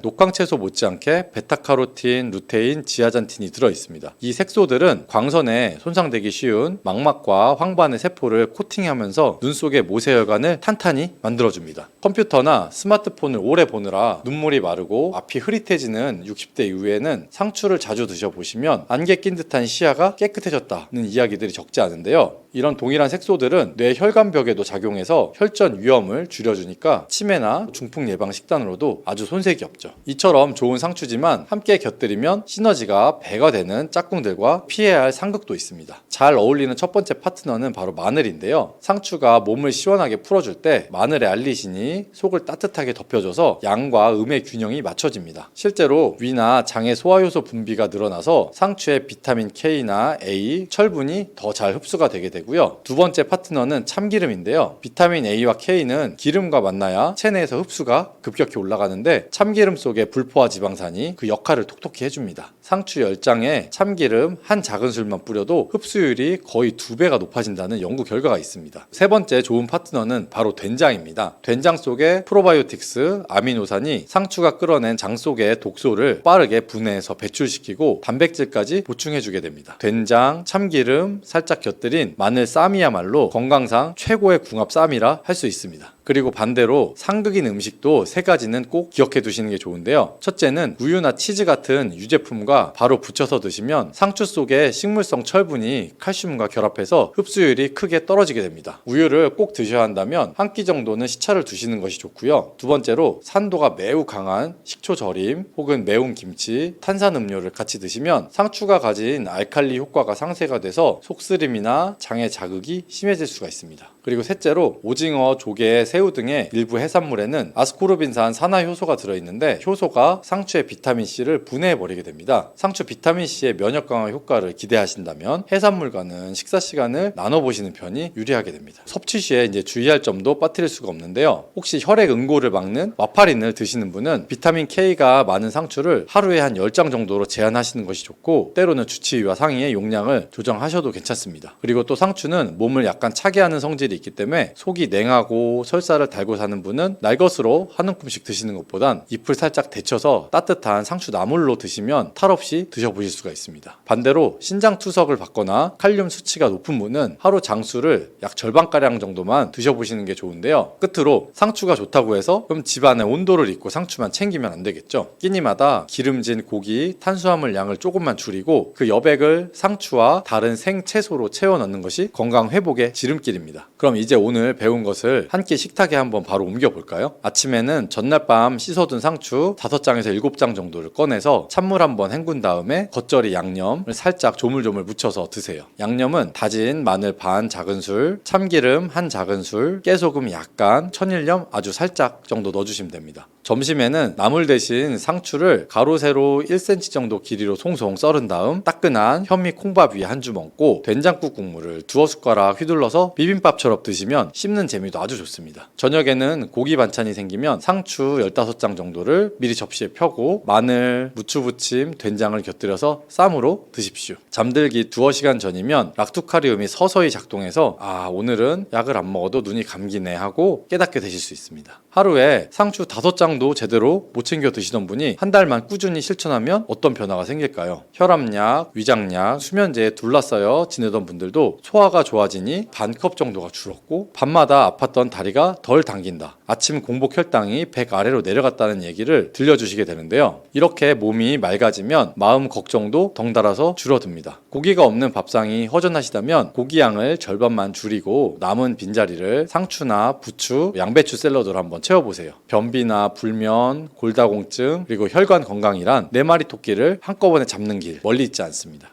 녹황채소 못지않게 베타카로틴, 루테인, 지아잔틴이 들어있습니다. 이 색소들은 광선에 손상되기 쉬운 망막과 황반의 세포를 코팅하면서 눈 속의 모세혈관을 탄탄히 만들어줍니다. 컴퓨터나 스마트폰을 오래 보느라 눈물이 마르고 앞이 흐릿해지는 60대 이후에는 상추를 자주 드셔보시면 안개 낀 듯한 시야가 깨끗해졌다는 이야기들이 적지 않은데요. 이런 동일한 색소들은 뇌 혈관벽에도 작용해서 혈전 위험을 줄여주니까 치매나 중풍 예방 식단으로도 아주 손색이 없죠. 이처럼 좋은 상추지만 함께 곁들이면 시너지가 배가 되는 짝꿍들과 피해야 할 상극도 있습니다. 잘 어울리는 첫 번째 파트너는 바로 마늘인데요. 상추가 몸을 시원하게 풀어줄 때 마늘의 알리신이 속을 따뜻하게 덮여줘서 양과 음의 균형이 맞춰집니다. 실제로 위나 장의 소화효소 분비가 늘어나서 상추의 비타민 K나 A, 철분이 더 잘 흡수가 되게 되고요. 두 번째 파트너는 참기름인데요. 비타민 A와 K는 기름과 만나야 체내에서 흡수가 급격히 올라가는데 참기름 속의 불포화 지방산이 그 역할을 톡톡히 해줍니다. 상추 10장에 참기름 한 작은술만 뿌려도 흡수율이 거의 2배가 높아진다는 연구 결과가 있습니다. 세 번째 좋은 파트너는 바로 된장입니다. 된장 속에 프로바이오틱스, 아미노산이 상추가 끌어낸 장 속의 독소를 빠르게 분해해서 배출시키고 단백질까지 보충해주게 됩니다. 된장, 참기름, 살짝 곁들인 마늘 쌈이야말로 건강상 최고의 궁합 쌈이라 할 수 있습니다. 그리고 반대로 상극인 음식도 세 가지는 꼭 기억해 두시는 게 좋은데요. 첫째는 우유나 치즈 같은 유제품과 바로 붙여서 드시면 상추 속의 식물성 철분이 칼슘과 결합해서 흡수율이 크게 떨어지게 됩니다. 우유를 꼭 드셔야 한다면 한 끼 정도는 시차를 두시는 것이 좋고요. 두 번째로 산도가 매우 강한 식초 절임 혹은 매운 김치, 탄산음료를 같이 드시면 상추가 가진 알칼리 효과가 상쇄가 돼서 속쓰림이나 장의 자극이 심해질 수가 있습니다. 그리고 셋째로 오징어, 조개, 새우 등의 일부 해산물에는 아스코르빈산 산화효소가 들어있는데 효소가 상추의 비타민C를 분해해버리게 됩니다. 상추 비타민C의 면역 강화 효과를 기대하신다면 해산물과는 식사 시간을 나눠보시는 편이 유리하게 됩니다. 섭취 시에 주의할 점도 빠뜨릴 수가 없는데요. 혹시 혈액 응고를 막는 와파린을 드시는 분은 비타민 K가 많은 상추를 하루에 한 10장 정도로 제한하시는 것이 좋고 때로는 주치의와 상의해 용량을 조정하셔도 괜찮습니다. 그리고 또 상추는 몸을 약간 차게 하는 성질이 기질이 있기 때문에 속이 냉하고 설사를 달고 사는 분은 날 것으로 한 움큼씩 드시는 것보단 잎을 살짝 데쳐서 따뜻한 상추 나물로 드시면 탈 없이 드셔보실 수가 있습니다. 반대로 신장 투석을 받거나 칼륨 수치가 높은 분은 하루 장수를 약 절반가량 정도만 드셔보시는 게 좋은데요. 끝으로 상추가 좋다고 해서 그럼 집안의 온도를 잊고 상추만 챙기면 안 되겠죠. 끼니마다 기름진 고기, 탄수화물 양을 조금만 줄이고 그 여백을 상추와 다른 생채소로 채워 넣는 것이 건강 회복의 지름길입니다. 그럼 이제 오늘 배운 것을 한 끼 식탁에 한번 바로 옮겨 볼까요? 아침에는 전날 밤 씻어둔 상추 5장에서 7장 정도를 꺼내서 찬물 한번 헹군 다음에 겉절이 양념을 살짝 조물조물 묻혀서 드세요. 양념은 다진 마늘 반 작은술, 참기름 한 작은술, 깨소금 약간, 천일염 아주 살짝 정도 넣어주시면 됩니다. 점심에는 나물 대신 상추를 가로 세로 1cm 정도 길이로 송송 썰은 다음 따끈한 현미 콩밥 위에 한 줌 얹고 된장국 국물을 두어 숟가락 휘둘러서 비빔밥처럼 드시면 씹는 재미도 아주 좋습니다. 저녁에는 고기 반찬이 생기면 상추 15장 정도를 미리 접시에 펴고 마늘, 무추부침, 된장을 곁들여서 쌈으로 드십시오. 잠들기 두어 시간 전이면 락투카리움이 서서히 작동해서 오늘은 약을 안 먹어도 눈이 감기네 하고 깨닫게 되실 수 있습니다. 하루에 상추 5장도 제대로 못 챙겨 드시던 분이 한 달만 꾸준히 실천하면 어떤 변화가 생길까요? 혈압약, 위장약, 수면제에 둘러싸여 지내던 분들도 소화가 좋아지니 반컵 정도가 줄었고 밤마다 아팠던 다리가 덜 당긴다. 아침 공복 혈당이 100 아래로 내려갔다는 얘기를 들려주시게 되는데요. 이렇게 몸이 맑아지면 마음 걱정도 덩달아서 줄어듭니다. 고기가 없는 밥상이 허전하시다면 고기 양을 절반만 줄이고 남은 빈자리를 상추나 부추, 양배추 샐러드로 한번 채워보세요. 변비나 불면, 골다공증, 그리고 혈관 건강이란 4마리 토끼를 한꺼번에 잡는 길 멀리 있지 않습니다.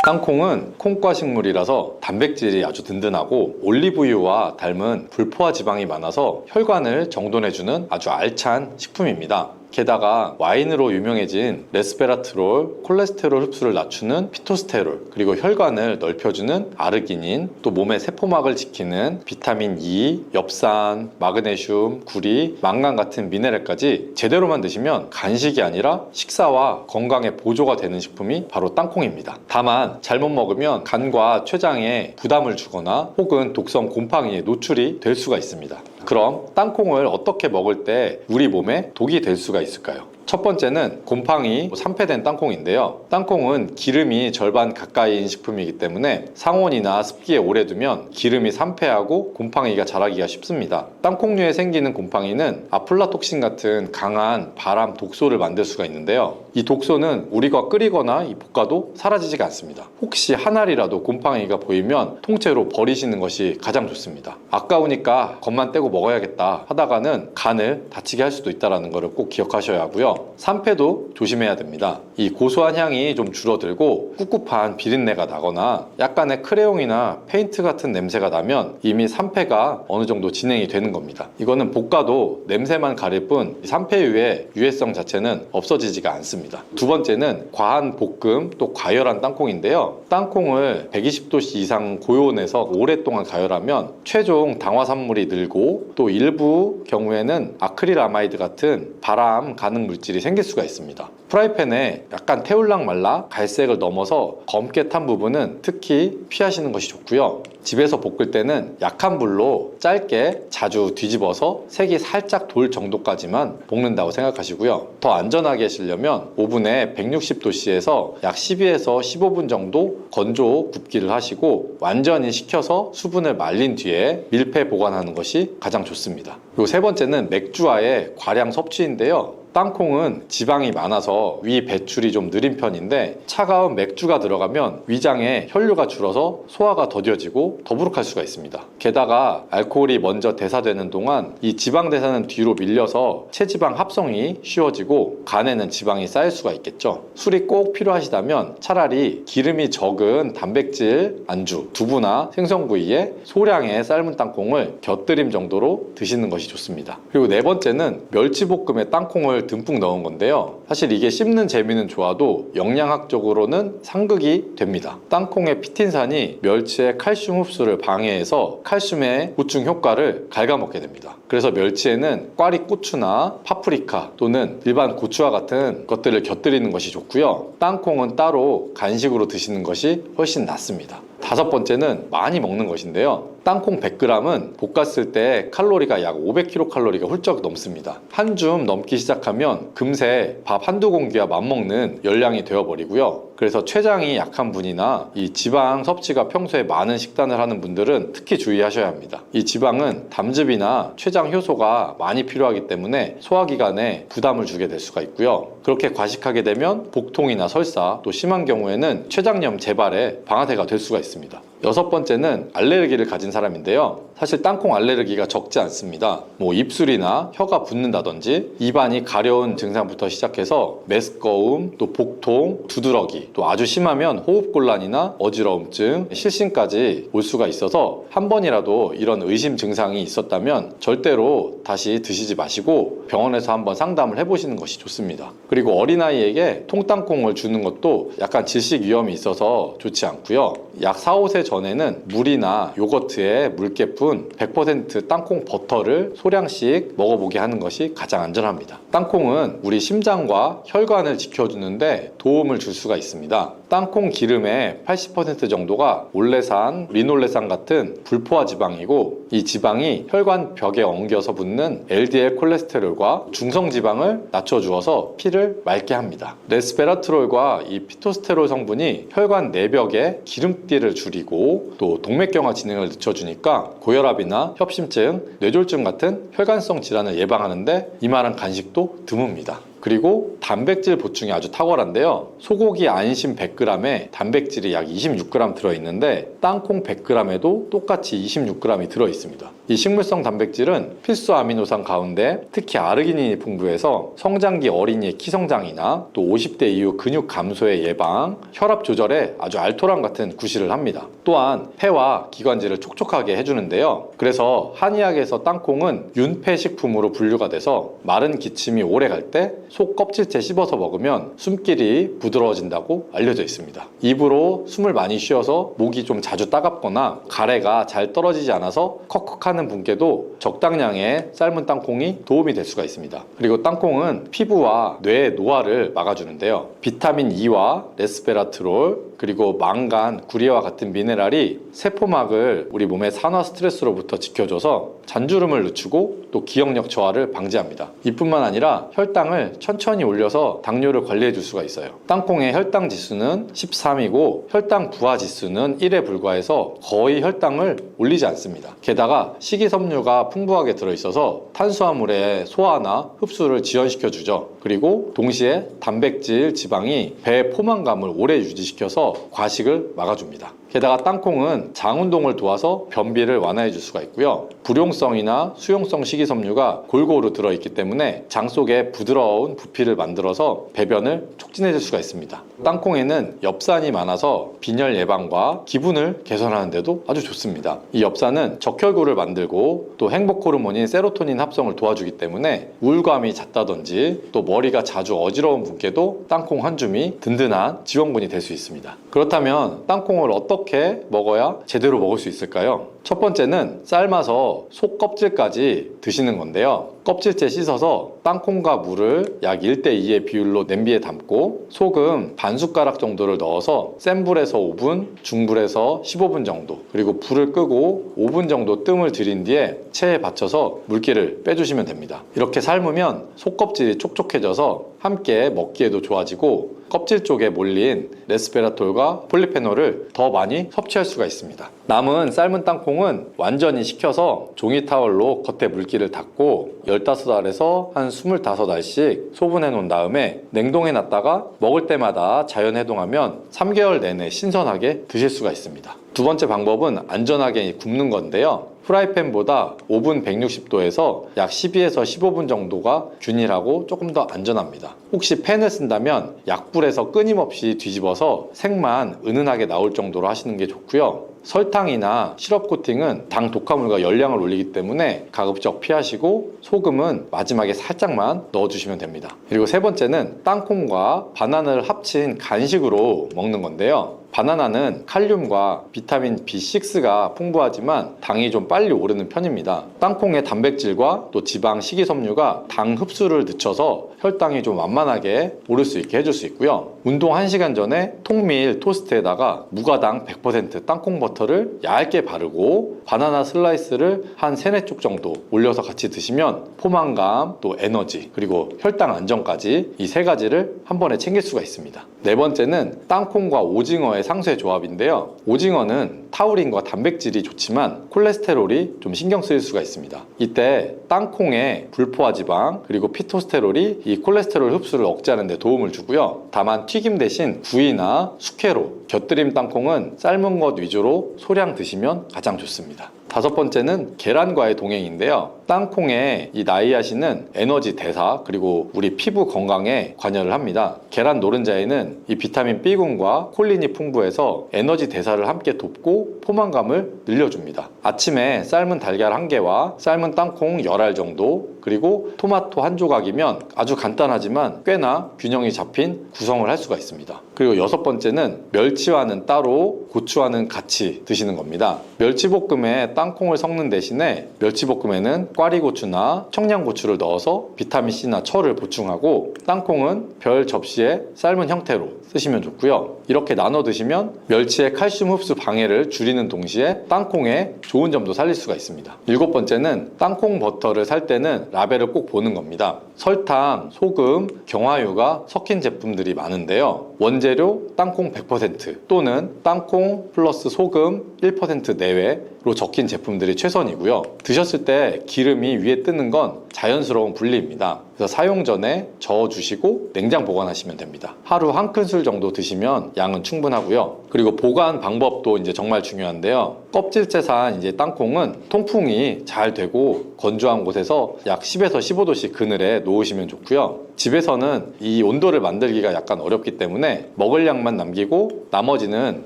땅콩은 콩과 식물이라서 단백질이 아주 든든하고 올리브유와 닮은 불포화 지방이 많아서 혈관을 정돈해주는 아주 알찬 식품입니다. 게다가 와인으로 유명해진 레스베라트롤, 콜레스테롤 흡수를 낮추는 피토스테롤, 그리고 혈관을 넓혀주는 아르기닌, 또 몸의 세포막을 지키는 비타민 E, 엽산, 마그네슘, 구리, 망간 같은 미네랄까지 제대로만 드시면 간식이 아니라 식사와 건강의 보조가 되는 식품이 바로 땅콩입니다. 다만 잘못 먹으면 간과 췌장에 부담을 주거나 혹은 독성 곰팡이에 노출이 될 수가 있습니다. 그럼 땅콩을 어떻게 먹을 때 우리 몸에 독이 될 수가 있을까요? 첫 번째는 곰팡이 산패된 땅콩인데요. 땅콩은 기름이 절반 가까이인 식품이기 때문에 상온이나 습기에 오래 두면 기름이 산패하고 곰팡이가 자라기가 쉽습니다. 땅콩류에 생기는 곰팡이는 아플라톡신 같은 강한 발암 독소를 만들 수가 있는데요. 이 독소는 우리가 끓이거나 볶아도 사라지지가 않습니다. 혹시 한 알이라도 곰팡이가 보이면 통째로 버리시는 것이 가장 좋습니다. 아까우니까 겉만 떼고 먹어야겠다 하다가는 간을 다치게 할 수도 있다는 것을 꼭 기억하셔야 하고요. 산패도 조심해야 됩니다. 이 고소한 향이 좀 줄어들고 꿉꿉한 비린내가 나거나 약간의 크레용이나 페인트 같은 냄새가 나면 이미 산패가 어느 정도 진행이 되는 겁니다. 이거는 볶아도 냄새만 가릴 뿐 산패유의 유해성 자체는 없어지지가 않습니다. 두 번째는 과한 볶음, 또 과열한 땅콩인데요. 땅콩을 120도씨 이상 고온에서 오랫동안 가열하면 최종 당화산물이 늘고 또 일부 경우에는 아크릴아마이드 같은 발암 가능 물질이 생길 수가 있습니다. 프라이팬에 약간 태울락 말라 갈색을 넘어서 검게 탄 부분은 특히 피하시는 것이 좋고요. 집에서 볶을 때는 약한 불로 짧게 자주 뒤집어서 색이 살짝 돌 정도까지만 볶는다고 생각하시고요. 더 안전하게 하시려면 오븐에 160도씨에서 약 12에서 15분 정도 건조 굽기를 하시고 완전히 식혀서 수분을 말린 뒤에 밀폐 보관하는 것이 가장 좋습니다. 그리고 세 번째는 맥주와의 과량 섭취인데요. 땅콩은 지방이 많아서 위 배출이 좀 느린 편인데 차가운 맥주가 들어가면 위장에 혈류가 줄어서 소화가 더뎌지고 더부룩할 수가 있습니다. 게다가 알코올이 먼저 대사되는 동안 이 지방 대사는 뒤로 밀려서 체지방 합성이 쉬워지고 간에는 지방이 쌓일 수가 있겠죠. 술이 꼭 필요하시다면 차라리 기름이 적은 단백질 안주, 두부나 생선구이에 소량의 삶은 땅콩을 곁들임 정도로 드시는 것이 좋습니다. 그리고 네 번째는 멸치볶음에 땅콩을 듬뿍 넣은 건데요. 사실 이게 씹는 재미는 좋아도 영양학적으로는 상극이 됩니다. 땅콩의 피틴산이 멸치의 칼슘 흡수를 방해해서 칼슘의 보충 효과를 갉아먹게 됩니다. 그래서 멸치에는 꽈리고추나 파프리카 또는 일반 고추와 같은 것들을 곁들이는 것이 좋고요. 땅콩은 따로 간식으로 드시는 것이 훨씬 낫습니다. 다섯 번째는 많이 먹는 것인데요. 땅콩 100g은 볶았을 때 칼로리가 약 500kcal가 훌쩍 넘습니다. 한 줌 넘기 시작하면 금세 밥 한두 공기와 맞먹는 열량이 되어버리고요. 그래서 췌장이 약한 분이나 이 지방 섭취가 평소에 많은 식단을 하는 분들은 특히 주의하셔야 합니다. 이 지방은 담즙이나 췌장 효소가 많이 필요하기 때문에 소화기관에 부담을 주게 될 수가 있고요. 그렇게 과식하게 되면 복통이나 설사, 또 심한 경우에는 췌장염 재발의 방아쇠가 될 수가 있습니다. 여섯 번째는 알레르기를 가진 사람인데요. 사실 땅콩 알레르기가 적지 않습니다. 입술이나 혀가 붓는다든지 입안이 가려운 증상부터 시작해서 메스꺼움, 또 복통, 두드러기, 또 아주 심하면 호흡곤란이나 어지러움증, 실신까지 올 수가 있어서 한 번이라도 이런 의심 증상이 있었다면 절대로 다시 드시지 마시고 병원에서 한번 상담을 해보시는 것이 좋습니다. 그리고 어린아이에게 통땅콩을 주는 것도 약간 질식 위험이 있어서 좋지 않고요. 약 4, 5세 전에는 물이나 요거트에 물개뿐 100% 땅콩 버터를 소량씩 먹어보게 하는 것이 가장 안전합니다. 땅콩은 우리 심장과 혈관을 지켜주는데 도움을 줄 수가 있습니다. 땅콩 기름의 80% 정도가 올레산, 리놀레산 같은 불포화 지방이고, 이 지방이 혈관 벽에 엉겨서 붙는 LDL 콜레스테롤과 중성 지방을 낮춰주어서 피를 맑게 합니다. 레스베라트롤과 이 피토스테롤 성분이 혈관 내벽에 기름띠를 줄이고 또 동맥경화 진행을 늦춰주니까 고혈압이나 협심증, 뇌졸중 같은 혈관성 질환을 예방하는데 이만한 간식도 드뭅니다. 그리고 단백질 보충이 아주 탁월한데요. 소고기 안심 100g에 단백질이 약 26g 들어있는데 땅콩 100g에도 똑같이 26g이 들어있습니다. 이 식물성 단백질은 필수 아미노산 가운데 특히 아르기닌이 풍부해서 성장기 어린이의 키성장이나 또 50대 이후 근육 감소의 예방, 혈압 조절에 아주 알토란 같은 구실을 합니다. 또한 폐와 기관지를 촉촉하게 해주는데요. 그래서 한의학에서 땅콩은 윤폐식품으로 분류가 돼서 마른 기침이 오래 갈 때 속 껍질째 씹어서 먹으면 숨길이 부드러워진다고 알려져 있습니다. 입으로 숨을 많이 쉬어서 목이 좀 자주 따갑거나 가래가 잘 떨어지지 않아서 컥컥하는 분께도 적당량의 삶은 땅콩이 도움이 될 수가 있습니다. 그리고 땅콩은 피부와 뇌의 노화를 막아주는데요. 비타민 E와 레스베라트롤, 그리고 망간, 구리와 같은 미네랄이 세포막을 우리 몸의 산화 스트레스로부터 지켜줘서 잔주름을 늦추고 또 기억력 저하를 방지합니다. 이뿐만 아니라 혈당을 천천히 올려서 당뇨를 관리해 줄 수가 있어요. 땅콩의 혈당 지수는 13이고 혈당 부하 지수는 1에 불과해서 거의 혈당을 올리지 않습니다. 게다가 식이섬유가 풍부하게 들어있어서 탄수화물의 소화나 흡수를 지연시켜 주죠. 그리고 동시에 단백질, 지방이 배의 포만감을 오래 유지시켜서 과식을 막아줍니다. 게다가 땅콩은 장 운동을 도와서 변비를 완화해 줄 수가 있고요. 불용성이나 수용성 식이섬유가 골고루 들어있기 때문에 장 속에 부드러운 부피를 만들어서 배변을 촉진해 줄 수가 있습니다. 땅콩에는 엽산이 많아서 빈혈 예방과 기분을 개선하는 데도 아주 좋습니다. 이 엽산은 적혈구를 만들고 또 행복 호르몬인 세로토닌 합성을 도와주기 때문에 우울감이 잦다든지 또 머리가 자주 어지러운 분께도 땅콩 한 줌이 든든한 지원군이 될 수 있습니다. 그렇다면 땅콩을 어떻게 먹어야 제대로 먹을 수 있을까요? 첫 번째는 삶아서 속 껍질까지 드시는 건데요. 껍질째 씻어서 땅콩과 물을 약 1:2의 비율로 냄비에 담고 소금 반 숟가락 정도를 넣어서 센 불에서 5분, 중불에서 15분 정도, 그리고 불을 끄고 5분 정도 뜸을 들인 뒤에 체에 받쳐서 물기를 빼주시면 됩니다. 이렇게 삶으면 속껍질이 촉촉해져서 함께 먹기에도 좋아지고 껍질 쪽에 몰린 레스베라톨과 폴리페놀을 더 많이 섭취할 수가 있습니다. 남은 삶은 땅콩은 완전히 식혀서 종이 타월로 겉에 물기를 닦고 15알에서 한 25알씩 소분해 놓은 다음에 냉동해 놨다가 먹을 때마다 자연 해동하면 3개월 내내 신선하게 드실 수가 있습니다. 두 번째 방법은 안전하게 굽는 건데요. 프라이팬보다 오븐 160도에서 약 12에서 15분 정도가 균일하고 조금 더 안전합니다. 혹시 팬을 쓴다면 약불에서 끊임없이 뒤집어서 색만 은은하게 나올 정도로 하시는 게 좋고요. 설탕이나 시럽 코팅은 당 독화물과 열량을 올리기 때문에 가급적 피하시고 소금은 마지막에 살짝만 넣어주시면 됩니다. 그리고 세 번째는 땅콩과 바나나를 합친 간식으로 먹는 건데요. 바나나는 칼륨과 비타민 B6가 풍부하지만 당이 좀 빨리 오르는 편입니다. 땅콩의 단백질과 또 지방, 식이섬유가 당 흡수를 늦춰서 혈당이 좀 완만하게 오를 수 있게 해줄 수 있고요. 운동 1시간 전에 통밀 토스트에다가 무가당 100% 땅콩 버터를 얇게 바르고 바나나 슬라이스를 한 3, 4쪽 정도 올려서 같이 드시면 포만감, 또 에너지, 그리고 혈당 안정까지 이 3가지를 한 번에 챙길 수가 있습니다. 네 번째는 땅콩과 오징어의 상쇄 조합인데요. 오징어는 타우린과 단백질이 좋지만 콜레스테롤이 좀 신경 쓰일 수가 있습니다. 이때 땅콩의 불포화 지방 그리고 피토스테롤이 이 콜레스테롤 흡수를 억제하는 데 도움을 주고요. 다만 튀김 대신 구이나 숙회로 곁들임 땅콩은 삶은 것 위주로 소량 드시면 가장 좋습니다. 다섯 번째는 계란과의 동행인데요. 땅콩의 이 나이아신은 에너지 대사 그리고 우리 피부 건강에 관여를 합니다. 계란 노른자에는 이 비타민 B군과 콜린이 풍부해서 에너지 대사를 함께 돕고 포만감을 늘려줍니다. 아침에 삶은 달걀 1개와 삶은 땅콩 10알 정도 그리고 토마토 1조각이면 아주 간단하지만 꽤나 균형이 잡힌 구성을 할 수가 있습니다. 그리고 여섯 번째는 멸치와는 따로 고추와는 같이 드시는 겁니다. 멸치볶음에 땅콩을 섞는 대신에 멸치볶음에는 꽈리고추나 청양고추를 넣어서 비타민C나 철을 보충하고 땅콩은 별 접시에 삶은 형태로 쓰시면 좋고요. 이렇게 나눠 드시면 멸치의 칼슘 흡수 방해를 줄이는 동시에 땅콩의 좋은 점도 살릴 수가 있습니다. 일곱 번째는 땅콩 버터를 살 때는 라벨을 꼭 보는 겁니다. 설탕, 소금, 경화유가 섞인 제품들이 많은데요. 원재료 땅콩 100% 또는 땅콩 플러스 소금 1% 내외로 적힌 제품들이 최선이고요. 드셨을 때 기름이 위에 뜨는 건 자연스러운 분리입니다. 그래서 사용 전에 저어주시고 냉장 보관하시면 됩니다. 하루 한 큰술 정도 드시면 양은 충분하고요. 그리고 보관 방법도 이제 정말 중요한데요. 껍질째산 이제 땅콩은 통풍이 잘 되고 건조한 곳에서 약 10에서 15도씩 그늘에 놓으시면 좋고요. 집에서는 이 온도를 만들기가 약간 어렵기 때문에 먹을 양만 남기고 나머지는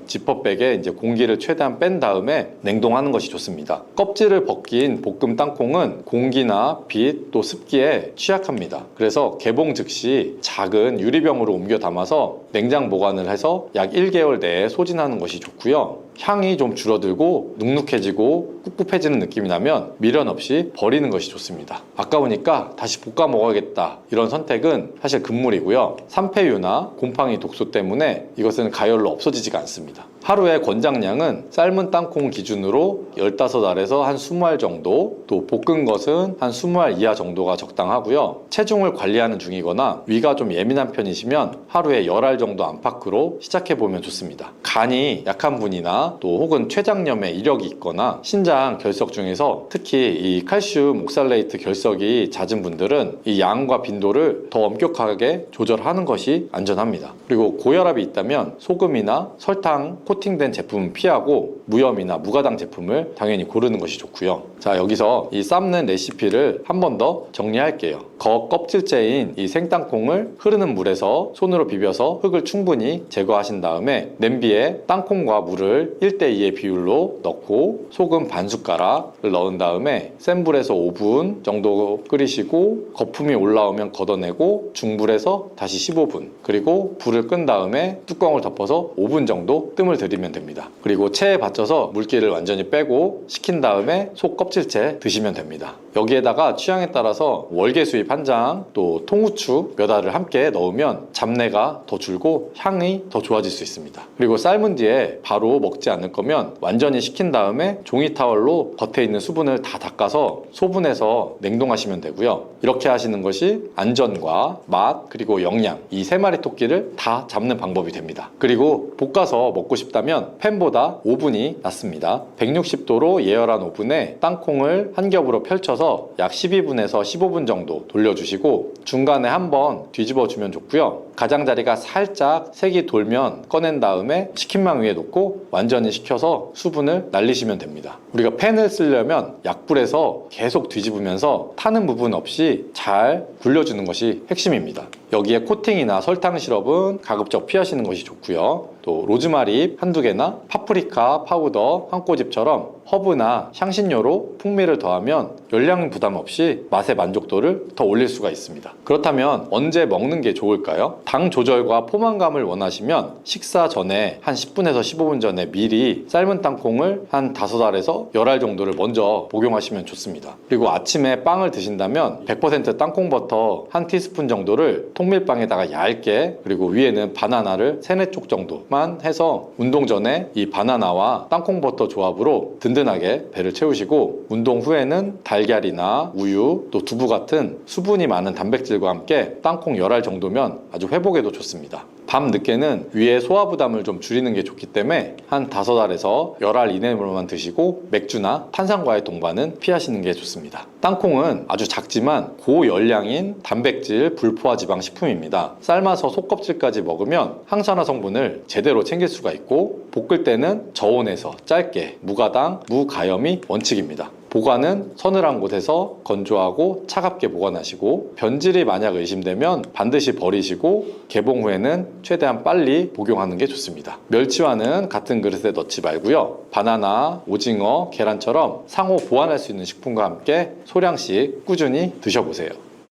지퍼백에 이제 공기를 최대한 뺀 다음에 냉동하는 것이 좋습니다. 껍질을 벗긴 볶음 땅콩은 공기나 빛 또 습기에 취약합니다. 그래서 개봉 즉시 작은 유리병으로 옮겨 담아서 냉장 보관을 해서 약 1개월 내에 소진하는 것이 좋고요. 향이 좀 줄어들고 눅눅해지고 꿉꿉해지는 느낌이 나면 미련 없이 버리는 것이 좋습니다. 아까우니까 다시 볶아 먹어야겠다 이런 선택은 사실 금물이고요. 산패유나 곰팡이 독소 때문에 이것은 가열로 없어지지가 않습니다. 하루의 권장량은 삶은 땅콩 기준으로 15알에서 한 20알 정도, 또 볶은 것은 한 20알 이하 정도가 적당하고요. 체중을 관리하는 중이거나 위가 좀 예민한 편이시면 하루에 10알 정도 안팎으로 시작해보면 좋습니다. 간이 약한 분이나 또 혹은 췌장염에 이력이 있거나 신장 결석 중에서 특히 이 칼슘 옥살레이트 결석이 잦은 분들은 이 양과 빈도를 더 엄격하게 조절하는 것이 안전합니다. 그리고 고혈압이 있다면 소금이나 설탕 코팅된 제품은 피하고 무염이나 무가당 제품을 당연히 고르는 것이 좋고요. 자, 여기서 이 삶는 레시피를 한 번 더 정리할게요. 겉 껍질째인 이 생땅콩을 흐르는 물에서 손으로 비벼서 흙을 충분히 제거하신 다음에 냄비에 땅콩과 물을 1:2의 비율로 넣고 소금 반 숟가락을 넣은 다음에 센 불에서 5분 정도 끓이시고 거품이 올라오면 걷어내고 중불에서 다시 15분 그리고 불을 끈 다음에 뚜껑을 덮어서 5분 정도 뜸을 들이면 됩니다. 그리고 체에 받쳐서 물기를 완전히 빼고 식힌 다음에 속 껍질째 드시면 됩니다. 여기에다가 취향에 따라서 월계수잎 1장 또 통후추 몇 알을 함께 넣으면 잡내가 더 줄고 향이 더 좋아질 수 있습니다. 그리고 삶은 뒤에 바로 먹지 않을 거면 완전히 식힌 다음에 종이 타월로 겉에 있는 수분을 다 닦아서 소분해서 냉동하시면 되고요. 이렇게 하시는 것이 안전과 맛 그리고 영양 이 3마리 토끼를 다 잡는 방법이 됩니다. 그리고 볶아서 먹고 싶다면 팬보다 오븐이 낫습니다. 160도로 예열한 오븐에 땅콩을 한 겹으로 펼쳐서 약 12분에서 15분 정도 돌려주시고 중간에 한번 뒤집어 주면 좋고요. 가장자리가 살짝 색이 돌면 꺼낸 다음에 식힌망 위에 놓고 완전히 식혀서 수분을 날리시면 됩니다. 우리가 팬을 쓰려면 약불에서 계속 뒤집으면서 타는 부분 없이 잘 굴려주는 것이 핵심입니다. 여기에 코팅이나 설탕 시럽은 가급적 피하시는 것이 좋고요. 또 로즈마리 한두 개나 파프리카 파우더 한 꼬집처럼 허브나 향신료로 풍미를 더하면 열량 부담 없이 맛의 만족도를 더 올릴 수가 있습니다. 그렇다면 언제 먹는 게 좋을까요? 당 조절과 포만감을 원하시면 식사 전에 한 10분에서 15분 전에 미리 삶은 땅콩을 한 5알에서 10알 정도를 먼저 복용하시면 좋습니다. 그리고 아침에 빵을 드신다면 100% 땅콩버터 한 티스푼 정도를 통밀빵에다가 얇게, 그리고 위에는 바나나를 3-4쪽 정도만 해서 운동 전에 이 바나나와 땅콩버터 조합으로 든든하게 배를 채우시고, 운동 후에는 달걀이나 우유, 또 두부 같은 수분이 많은 단백질과 함께 땅콩 10알 정도면 아주 회복에도 좋습니다. 밤 늦게는 위에 소화 부담을 좀 줄이는 게 좋기 때문에 한 5알에서 10알 이내로만 드시고, 맥주나 탄산과의 동반은 피하시는 게 좋습니다. 땅콩은 아주 작지만 고열량인 단백질 불포화 지방 식품입니다. 삶아서 속껍질까지 먹으면 항산화 성분을 제대로 챙길 수가 있고, 볶을 때는 저온에서 짧게, 무가당, 무가염이 원칙입니다. 보관은 서늘한 곳에서 건조하고 차갑게 보관하시고, 변질이 만약 의심되면 반드시 버리시고, 개봉 후에는 최대한 빨리 복용하는 게 좋습니다. 멸치와는 같은 그릇에 넣지 말고요. 바나나, 오징어, 계란처럼 상호 보완할 수 있는 식품과 함께 소량씩 꾸준히 드셔보세요.